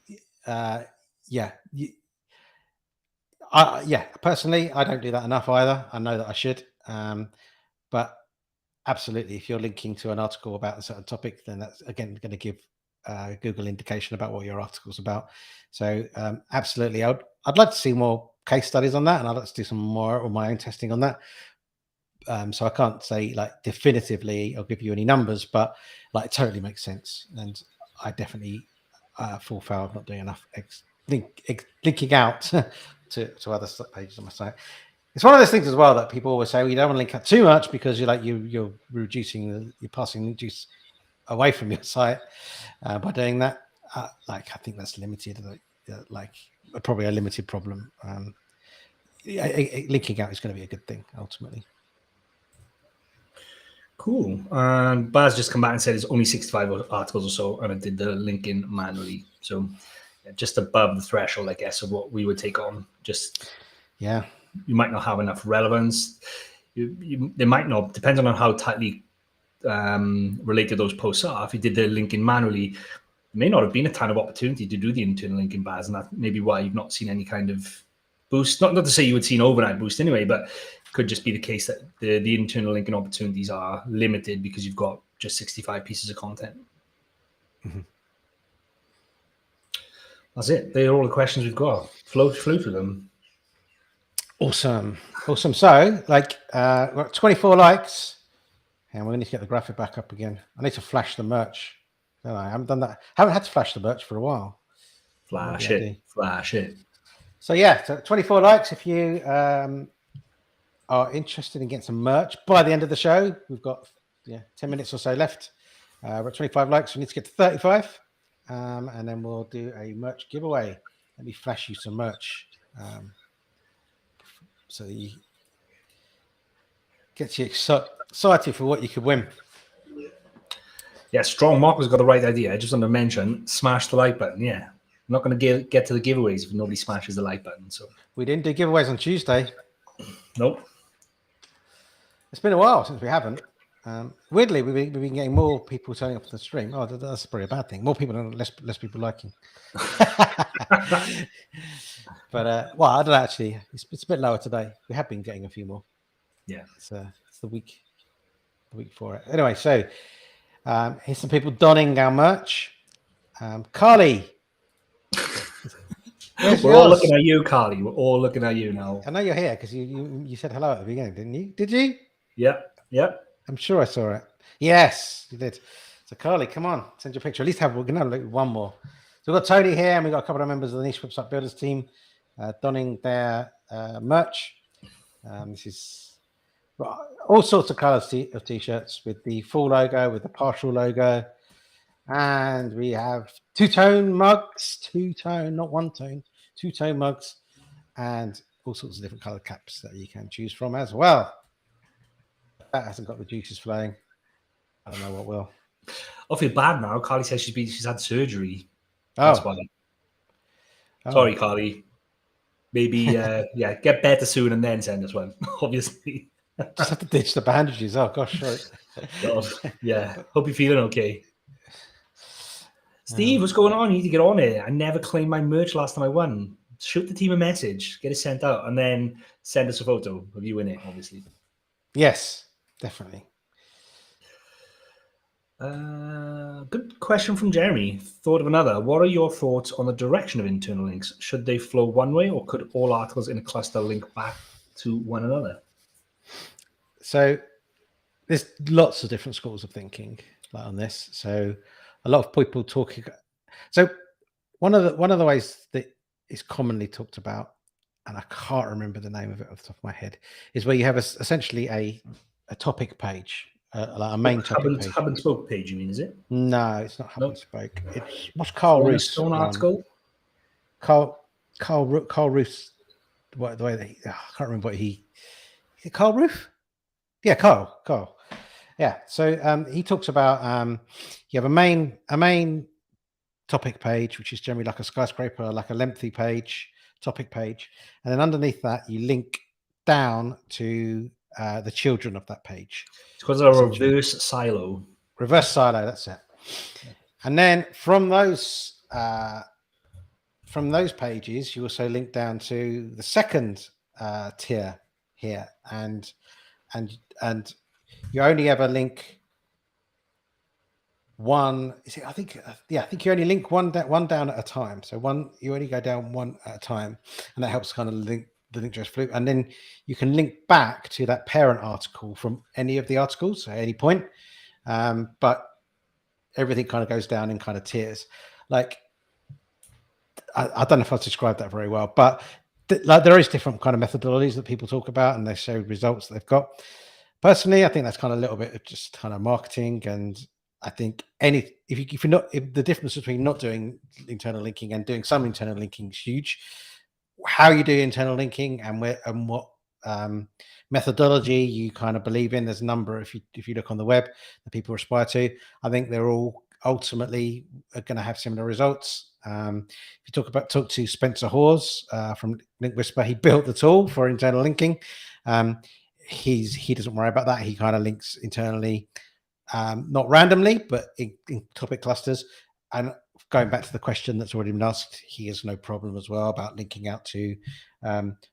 personally, I don't do that enough either. I know that I should, but absolutely, if you're linking to an article about a certain topic, then that's again going to give Google indication about what your article's about. So, absolutely, I'd like to see more case studies on that, and I'd like to do some more of my own testing on that. So I can't say like definitively I'll give you any numbers, but like it totally makes sense. And I definitely fall foul of not doing enough linking out to other pages on my site. It's one of those things as well that people always say, well, you don't want to link out too much because you're reducing you're passing juice away from your site by doing that. I think that's limited. Probably a limited problem. Linking out is going to be a good thing ultimately. Cool. Baz just come back and said it's only 65 articles or so, and I did the linking manually. So just above the threshold, I guess, of what we would take on. You might not have enough relevance. They might not, depends on how tightly related those posts are. If you did the linking manually, there may not have been a ton of opportunity to do the internal linking, Baz, and that's maybe why you've not seen any kind of boost. Not to say you would see an overnight boost anyway, but could just be the case that the internal linking opportunities are limited because you've got just 65 pieces of content. Mm-hmm. That's it. They're all the questions we've got. Flow through them. Awesome. So, we've got 24 likes, and we're going to get the graphic back up again. I need to flash the merch. Don't I haven't done that. I haven't had to flash the merch for a while. Flash it. So so 24 likes. If you are interested in getting some merch by the end of the show, we've got 10 minutes or so left. We're at 25 likes. We need to get to 35, and then we'll do a merch giveaway. Let me flash you some merch, so you get you excited for what you could win. Yeah, Strong Mark has got the right idea. I just want to mention, smash the like button. Yeah, I'm not going to get to the giveaways if nobody smashes the like button. So we didn't do giveaways on Tuesday. Nope. It's been a while since we haven't. Weirdly, we've been getting more people turning up to the stream. Oh, that's probably a bad thing. More people and less people liking. But I don't know. Actually, it's a bit lower today. We have been getting a few more. Yeah, it's the week for it. Anyway, so here's some people donning our merch. Carly. We're all looking at you, Carly. We're all looking at you now. I know you're here because you said hello at the beginning, didn't you? Did you? Yeah. I'm sure I saw it. Yes, you did. So Carly, come on, send your picture. At least we're going to have one more. So we've got Tony here, and we've got a couple of members of the Niche Website Builders team donning their merch. This is all sorts of colors of t-shirts with the full logo, with the partial logo. And we have two-tone mugs, two-tone, not one-tone, two-tone mugs, and all sorts of different colored caps that you can choose from as well. That hasn't got the juices flowing. I don't know what will. I feel bad now. Carly says she's had surgery. Oh. That's why. Oh. Sorry, Carly. Maybe, get better soon and then send us one, obviously. Just have to ditch the bandages. Oh, gosh, sorry. God, yeah. Hope you're feeling okay. Steve, what's going on? You need to get on it. I never claimed my merch last time I won. Shoot the team a message, get it sent out, and then send us a photo of you in it, obviously. Yes, definitely. Good question from Jeremy. Thought of another. What are your thoughts on the direction of internal links? Should they flow one way, or could all articles in a cluster link back to one another? So there's lots of different schools of thinking on this. So a lot of people talking. So one of the ways that is commonly talked about, and I can't remember the name of it off the top of my head, is where you have essentially a topic page. Like a main topic page. Hub and Spoke page, you mean, is it? No, it's not Hub and Spoke. It's what's Carl Roof's Stone article? Carl Roof's the way that I can't remember what is it Carl Roof? Yeah, Carl. Yeah. So he talks about you have a main topic page, which is generally like a skyscraper, like a lengthy topic page, and then underneath that you link down to the children of that page. It's because of a reverse silo. Reverse silo, that's it. And then from those pages, you also link down to the second tier here, and you only ever link one. I think you only link one down at a time. So you only go down one at a time, and that helps kind of link the link just flew, and then you can link back to that parent article from any of the articles at any point, but everything kind of goes down in kind of tiers. Like I don't know if I've described that very well, but there is different kind of methodologies that people talk about, and they show results that they've got. Personally, I think that's kind of a little bit of just kind of marketing, and I think if the difference between not doing internal linking and doing some internal linking is huge. How you do internal linking and what methodology you kind of believe in. There's a number, if you look on the web, that people aspire to. I think they're all ultimately going to have similar results. If you talk to Spencer Hawes from Link Whisper, he built the tool for internal linking. He doesn't worry about that. He kind of links internally, not randomly, but in topic clusters. And going back to the question that's already been asked, he has no problem as well about linking out to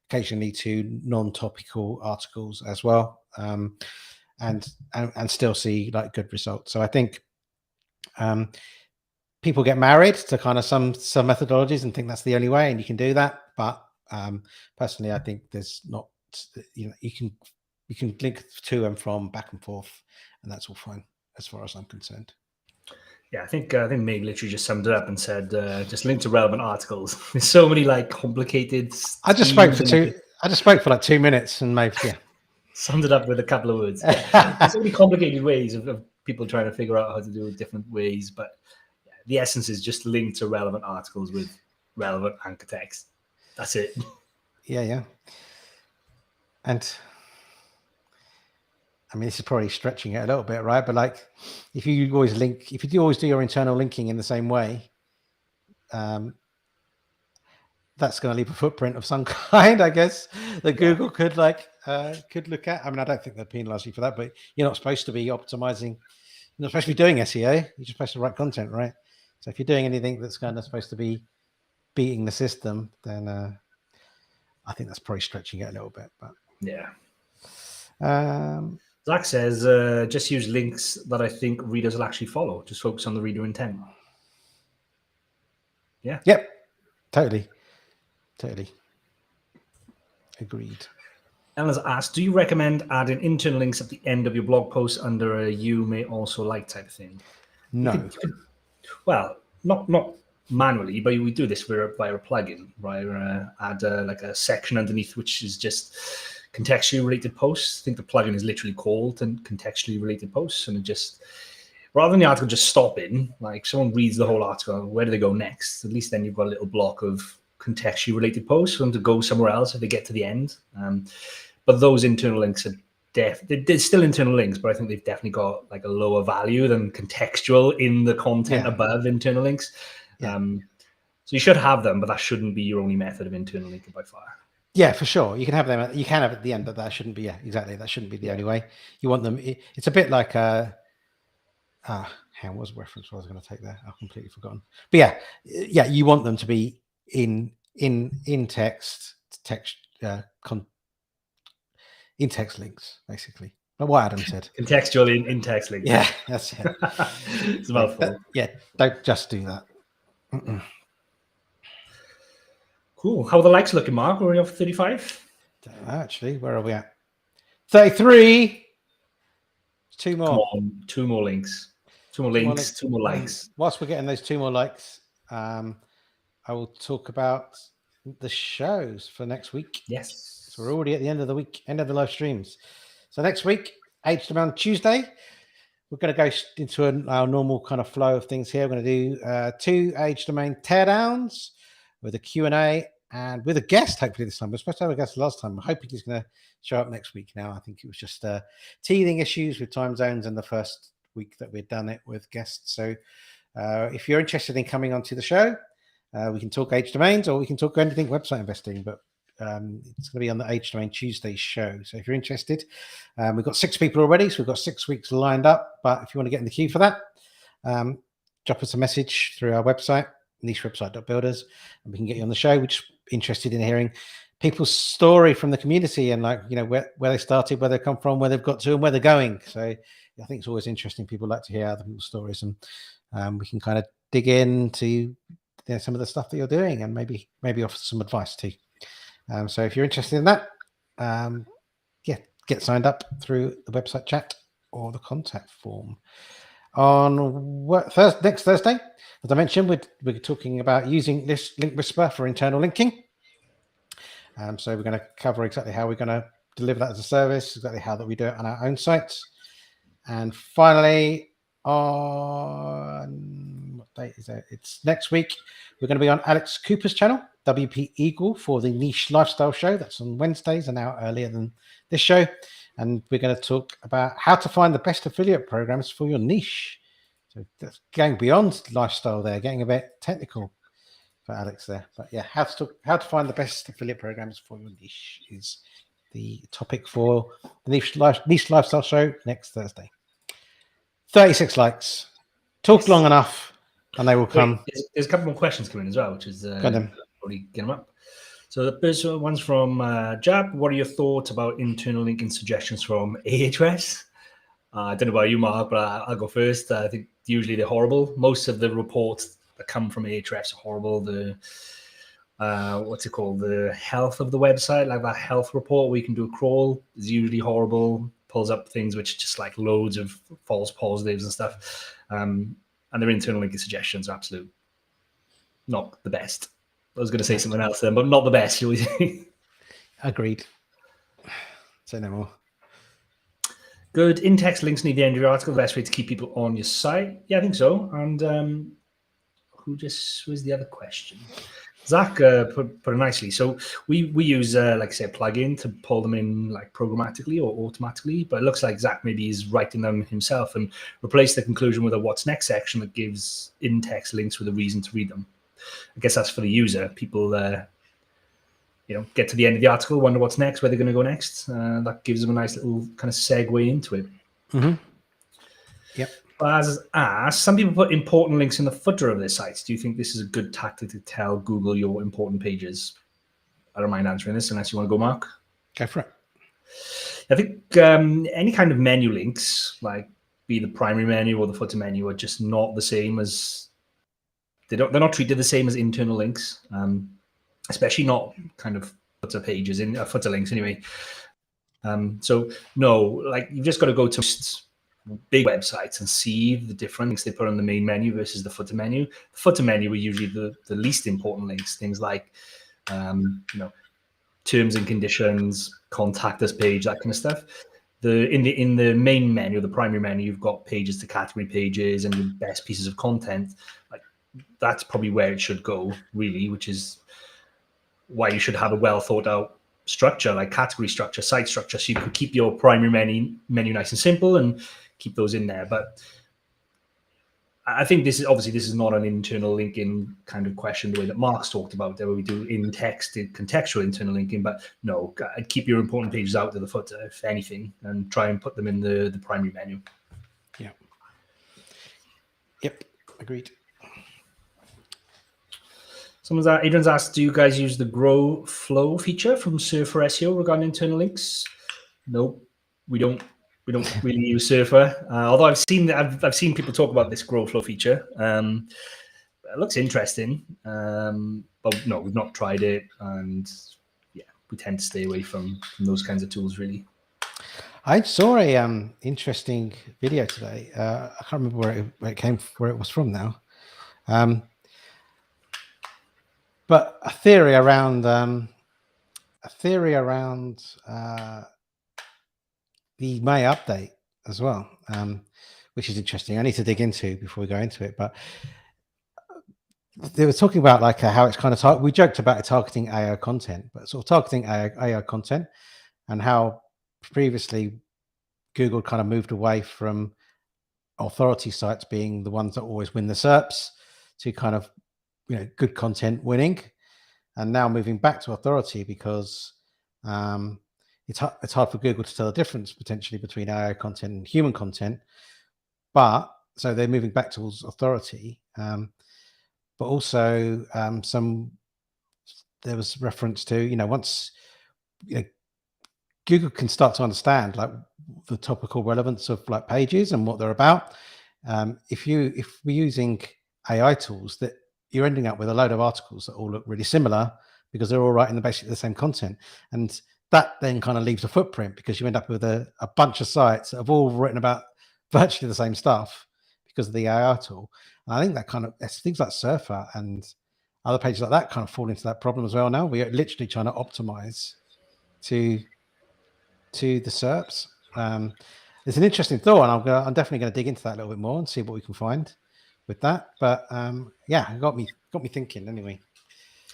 occasionally to non-topical articles as well, and still see like good results. So I think people get married to kind of some methodologies and think that's the only way, and you can do that. But personally, I think there's not. You can link to and from back and forth, and that's all fine as far as I'm concerned. Yeah, I think Meg literally just summed it up and said, just link to relevant articles. There's so many like complicated. I just spoke for like 2 minutes and maybe summed it up with a couple of words. Yeah. There's so many complicated ways of people trying to figure out how to do it different ways, but yeah, the essence is just link to relevant articles with relevant anchor text. That's it. Yeah. And I mean, this is probably stretching it a little bit, right? But like, if you always do your internal linking in the same way, that's going to leave a footprint of some kind, I guess, that Google could look at. I mean, I don't think they'd penalize you for that, but you're not supposed to be optimizing. You're not supposed to be doing SEO. You're just supposed to write content, right? So if you're doing anything that's kind of supposed to be beating the system, then I think that's probably stretching it a little bit. But yeah. Zach says, just use links that I think readers will actually follow. Just focus on the reader intent. Yeah. Yep. Totally. Agreed. Ellen's asked, do you recommend adding internal links at the end of your blog post under a you may also like type of thing? No. Well, not manually, but we do this via a plugin, right? Add like a section underneath, which is just contextually related posts. I think the plugin is literally called and contextually related posts, and it just rather than the article just stopping, like someone reads the whole article, where do they go next? At least then you've got a little block of contextually related posts for them to go somewhere else if they get to the end. But those internal links are they're still internal links, but I think they've definitely got like a lower value than contextual in the content above internal links. So you should have them, but that shouldn't be your only method of internal linking by far. Yeah, for sure. You can have them. You can have at the end, but that shouldn't be. Yeah, exactly. That shouldn't be the only way. You want them. It's a bit like a. What was the reference I was going to take there? I've completely forgotten. But yeah. You want them to be in text in text links, basically. But what Adam said. Contextual in text links. Yeah, that's it. It's a mouthful. Don't just do that. Cool. How are the likes looking, Mark? Are we off 35? Actually, where are we at? 33. Two more. Come on, two more links. Two more links, two more likes. Whilst we're getting those two more likes, I will talk about the shows for next week. Yes. So we're already at the end of the week, end of the live streams. So next week, Age Domain Tuesday, we're going to go into our normal kind of flow of things here. We're going to do 2 Age Domain teardowns with a Q&A and with a guest, hopefully this time. We're supposed to have a guest last time. I'm hoping he's going to show up next week now. I think it was just teething issues with time zones in the first week that we'd done it with guests. So if you're interested in coming onto the show, we can talk age domains or we can talk anything website investing, but it's going to be on the Age Domain Tuesday show. So if you're interested, we've got 6 people already, so we've got 6 weeks lined up. But if you want to get in the queue for that, drop us a message through our website, nichewebsite.builders, and we can get you on the show. We're just interested in hearing people's story from the community and where they started, where they come from, where they've got to, and where they're going. So I think it's always interesting. People like to hear other people's stories, and we can kind of dig into some of the stuff that you're doing and maybe offer some advice too. So if you're interested in that, get signed up through the website chat or the contact form. On next Thursday, as I mentioned, we're talking about using this Link Whisper for internal linking. So we're going to cover exactly how we're going to deliver that as a service, exactly how that we do it on our own sites. And finally, on what date is it? It's next week. We're going to be on Alex Cooper's channel, WP Eagle, for the Niche Lifestyle Show. That's on Wednesdays, an hour earlier than this show. And we're going to talk about how to find the best affiliate programs for your niche. So that's going beyond lifestyle there, getting a bit technical for Alex there. But yeah, how to find the best affiliate programs for your niche is the topic for the Niche Lifestyle Show next Thursday. 36 likes. Talked long enough, and they will come. There's a couple more questions coming as well, which is probably get them up. So the first one's from Jab. What are your thoughts about internal linking suggestions from Ahrefs? I don't know about you, Mark, but I'll go first. I think usually they're horrible. Most of the reports that come from Ahrefs are horrible. The what's it called? The health of the website, like that health report where you can do a crawl, is usually horrible. Pulls up things which just like loads of false positives and stuff. And their internal linking suggestions are absolute not the best. I was going to say something else then, but not the best, shall we say? Agreed. Say no more. Good. In-text links near the end of your article. The best way to keep people on your site. Yeah, I think so. And who just was the other question? Zach put it nicely. So we use, like I said, plugin to pull them in like programmatically or automatically. But it looks like Zach maybe is writing them himself and replace the conclusion with a what's next section that gives in-text links with a reason to read them. I guess that's for the user. People, get to the end of the article, wonder what's next, where they're going to go next. That gives them a nice little kind of segue into it. Mm-hmm. Yep. As some people put important links in the footer of their sites. Do you think this is a good tactic to tell Google your important pages? I don't mind answering this unless you want to go, Mark. Go for it. I think any kind of menu links, like be the primary menu or the footer menu, are just not the same as they're not treated the same as internal links, especially not kind of footer pages in footer links anyway. So no, like you've just got to go to big websites and see the different links they put on the main menu versus the footer menu. The footer menu are usually the least important links, things like terms and conditions, contact us page, that kind of stuff. in the main menu, the primary menu, you've got pages to category pages and your best pieces of content. Like that's probably where it should go, really, which is why you should have a well thought out structure, like category structure, site structure, so you can keep your primary menu nice and simple and keep those in there. But I think this is not an internal linking kind of question the way that Mark's talked about, where we do in-text, contextual internal linking. But no, I'd keep your important pages out to the footer, if anything, and try and put them in the primary menu. Yeah. Yep. Agreed. Adrian's asked, do you guys use the grow flow feature from Surfer SEO regarding internal links? Nope, we don't. We don't really use Surfer, although I've seen people talk about this grow flow feature. It looks interesting, but no, we've not tried it, and yeah, we tend to stay away from those kinds of tools, really. I saw a interesting video today. I can't remember where it was from now, but a theory around the May update as well, which is interesting. I need to dig into before we go into it, but they were talking about like how it's kind of we joked about it targeting AI content, but sort of targeting AI content, and how previously Google kind of moved away from authority sites being the ones that always win the SERPs to kind of, you know, good content winning, and now moving back to authority because it's hard for Google to tell the difference potentially between AI content and human content. But so they're moving back towards authority. But also there was reference to, you know, once, you know, Google can start to understand like the topical relevance of like pages and what they're about. If we're using AI tools, that you're ending up with a load of articles that all look really similar because they're all writing basically the same content. And that then kind of leaves a footprint because you end up with a bunch of sites that have all written about virtually the same stuff because of the AI tool. And I think that kind of things like Surfer and other pages like that kind of fall into that problem as well. Now we are literally trying to optimize to the SERPs. It's an interesting thought, and I'm definitely going to dig into that a little bit more and see what we can find with that. But yeah, it got me thinking anyway.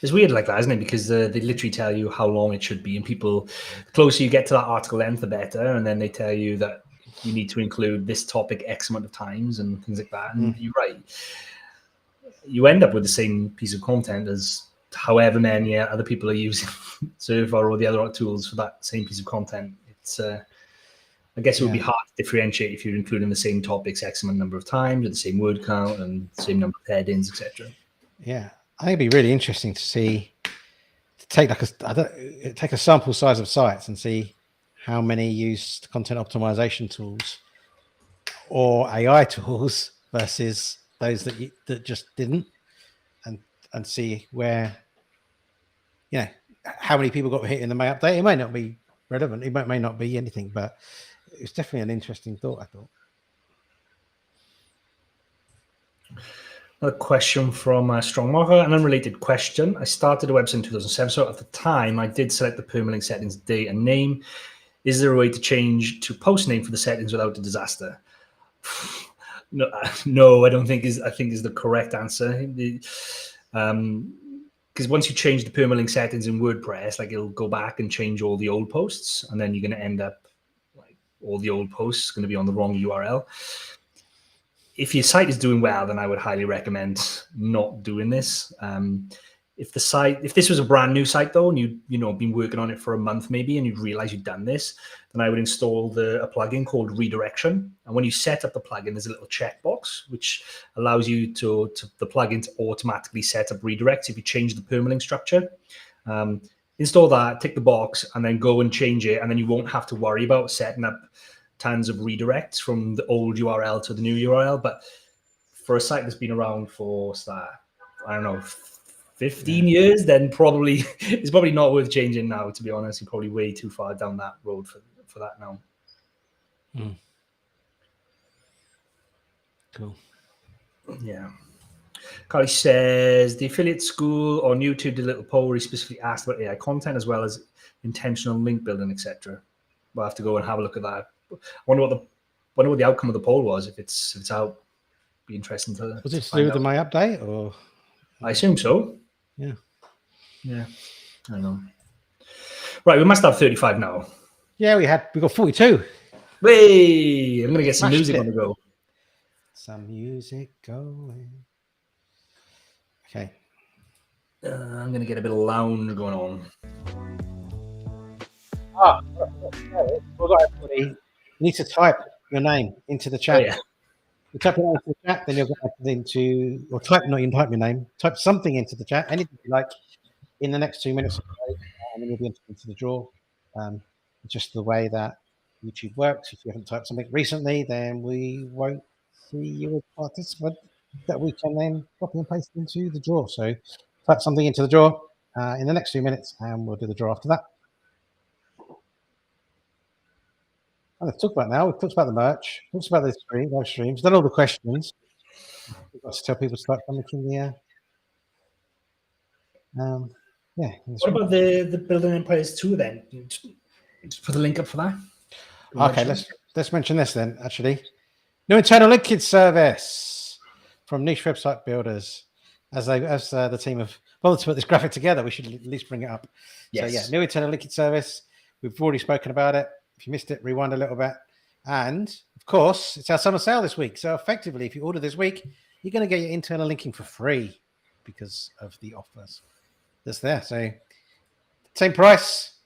It's weird like that, isn't it? Because they literally tell you how long it should be, and people, the closer you get to that article length, the better. And then they tell you that you need to include this topic X amount of times and things like that. And you're right. You end up with the same piece of content as however many other people are using Surfer or the other tools for that same piece of content. It's, I guess it would be hard to differentiate if you're including the same topics X amount number of times with the same word count and same number of headings, etc. Yeah. I think it'd be really interesting to see, take a sample size of sites and see how many used content optimization tools or AI tools versus those that just didn't, and see where, you know, how many people got hit in the May update. It may not be relevant. It may not be anything, but it's definitely an interesting thought, I thought. Another question from Strong Marker, an unrelated question. I started a website in 2007, so at the time I did select the permalink settings, date and name. Is there a way to change to post name for the settings without a disaster? No, I don't think is the correct answer. Because once you change the permalink settings in WordPress, like it'll go back and change all the old posts, and then you're going to end up like all the old posts going to be on the wrong URL. If your site is doing well, then I would highly recommend not doing this. If this was a brand new site though, and you know been working on it for a month maybe, and you'd realize you've done this, then I would install a plugin called Redirection. And when you set up the plugin, there's a little checkbox which allows you to the plugin to automatically set up redirects if you change the permalink structure. Install that, tick the box, and then go and change it, and then you won't have to worry about setting up tons of redirects from the old URL to the new URL. But for a site that's been around for, I don't know, 15 years, then probably it's probably not worth changing now, to be honest. You're probably way too far down that road for that now. Cool. Yeah. Carly says, the affiliate school on YouTube did a little poll where he specifically asked about AI content as well as intentional link building, etc. We'll have to go and have a look at that. wonder what the outcome of the poll was. If it's out, be interesting to. Was it to do with my update, or? I assume so. Yeah. Yeah. I don't know. Right, we must have 35 now. Yeah, we got 42. Hey, I'm gonna get some Smashed music it. on the go. Some music going. Okay. I'm gonna get a bit of lounge going on. You need to type your name into the chat. Oh, yeah. You type your name into the chat, then you'll get into, or type your name, type something into the chat, anything you like, in the next 2 minutes, and then you'll be entered into the draw. Just the way that YouTube works. If you haven't typed something recently, then we won't see you as a participant that we can then copy and paste into the draw. So type something into the draw in the next 2 minutes, and we'll do the draw after that. Let's talk about now. We've talked about the merch, talked about the live streams, done all the questions. We've got to tell people to start coming from the yeah. What about the Building Empires 2 then? Just put the link up for that. Okay, let's mention this then. Actually, new internal linkage service from niche website builders. As the team have bothered to put this graphic together, we should at least bring it up. Yes. So yeah, new internal linkage service. We've already spoken about it. If you missed it, rewind a little bit. And of course, it's our summer sale this week. So effectively, if you order this week, you're going to get your internal linking for free because of the offers that's there. So same price,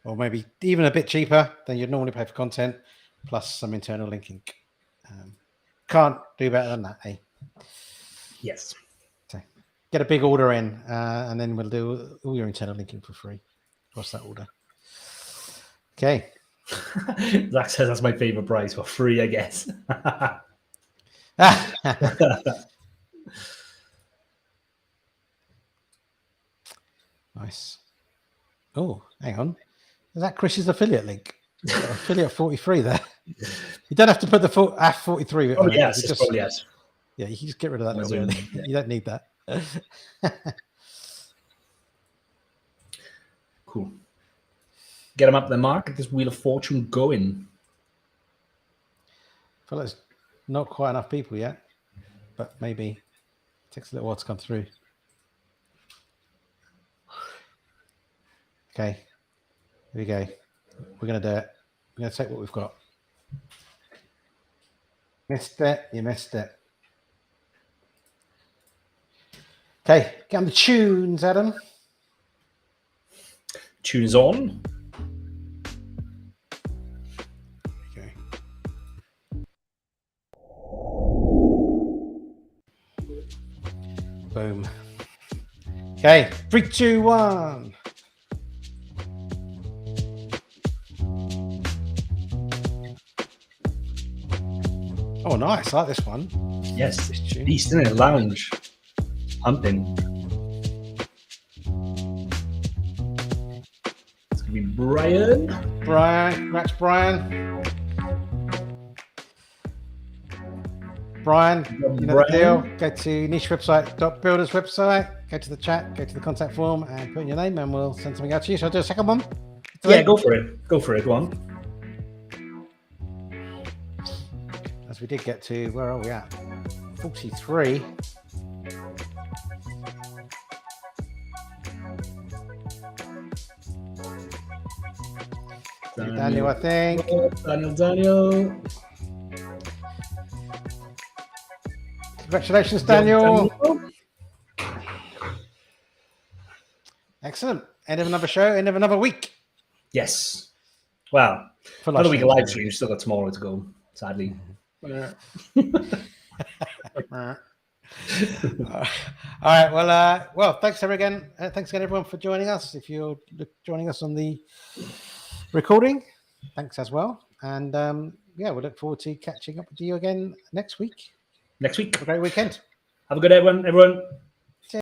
or maybe even a bit cheaper than you'd normally pay for content, plus some internal linking. Can't do better than that, eh? Yes. So get a big order in, and then we'll do all your internal linking for free. What's that order? Okay. Zach says that's my favorite price, for free, I guess. Nice. Oh, hang on. Is that Chris's affiliate link? Affiliate 43 there. You don't have to put the full F43. Oh, yes. Just, probably yes. Yeah, you can just get rid of that little bit. You don't need that. Cool. Get them up there, Mark. Get this Wheel of Fortune going. I feel like there's not quite enough people yet, but maybe it takes a little while to come through. Okay, here we go. We're going to do it. We're going to take what we've got. Missed it. You missed it. Okay, get on the tunes, Adam. Tunes on. Okay. Boom. Okay, 3, 2, 1. Oh, nice. I like this one. Yes. East, isn't it? Lounge. Humping. It's going to be Brian. Congrats, Brian. Brian, you know the deal. Go to niche website.builders website, go to the chat, go to the contact form and put in your name and we'll send something out to you. Shall I do a second one? Yeah, go for it. Go for it. Go on. As we did get to, where are we at? 43. Daniel, I think. Daniel. Congratulations, Daniel. Excellent. End of another show, end of another week. Yes. Well, another week of live stream. Still got tomorrow to go, sadly. All right. Well, thanks again. Thanks again, everyone, for joining us. If you're joining us on the recording, thanks as well. And yeah, we look forward to catching up with you again next week. Next week. Have a great weekend. Have a good day, everyone.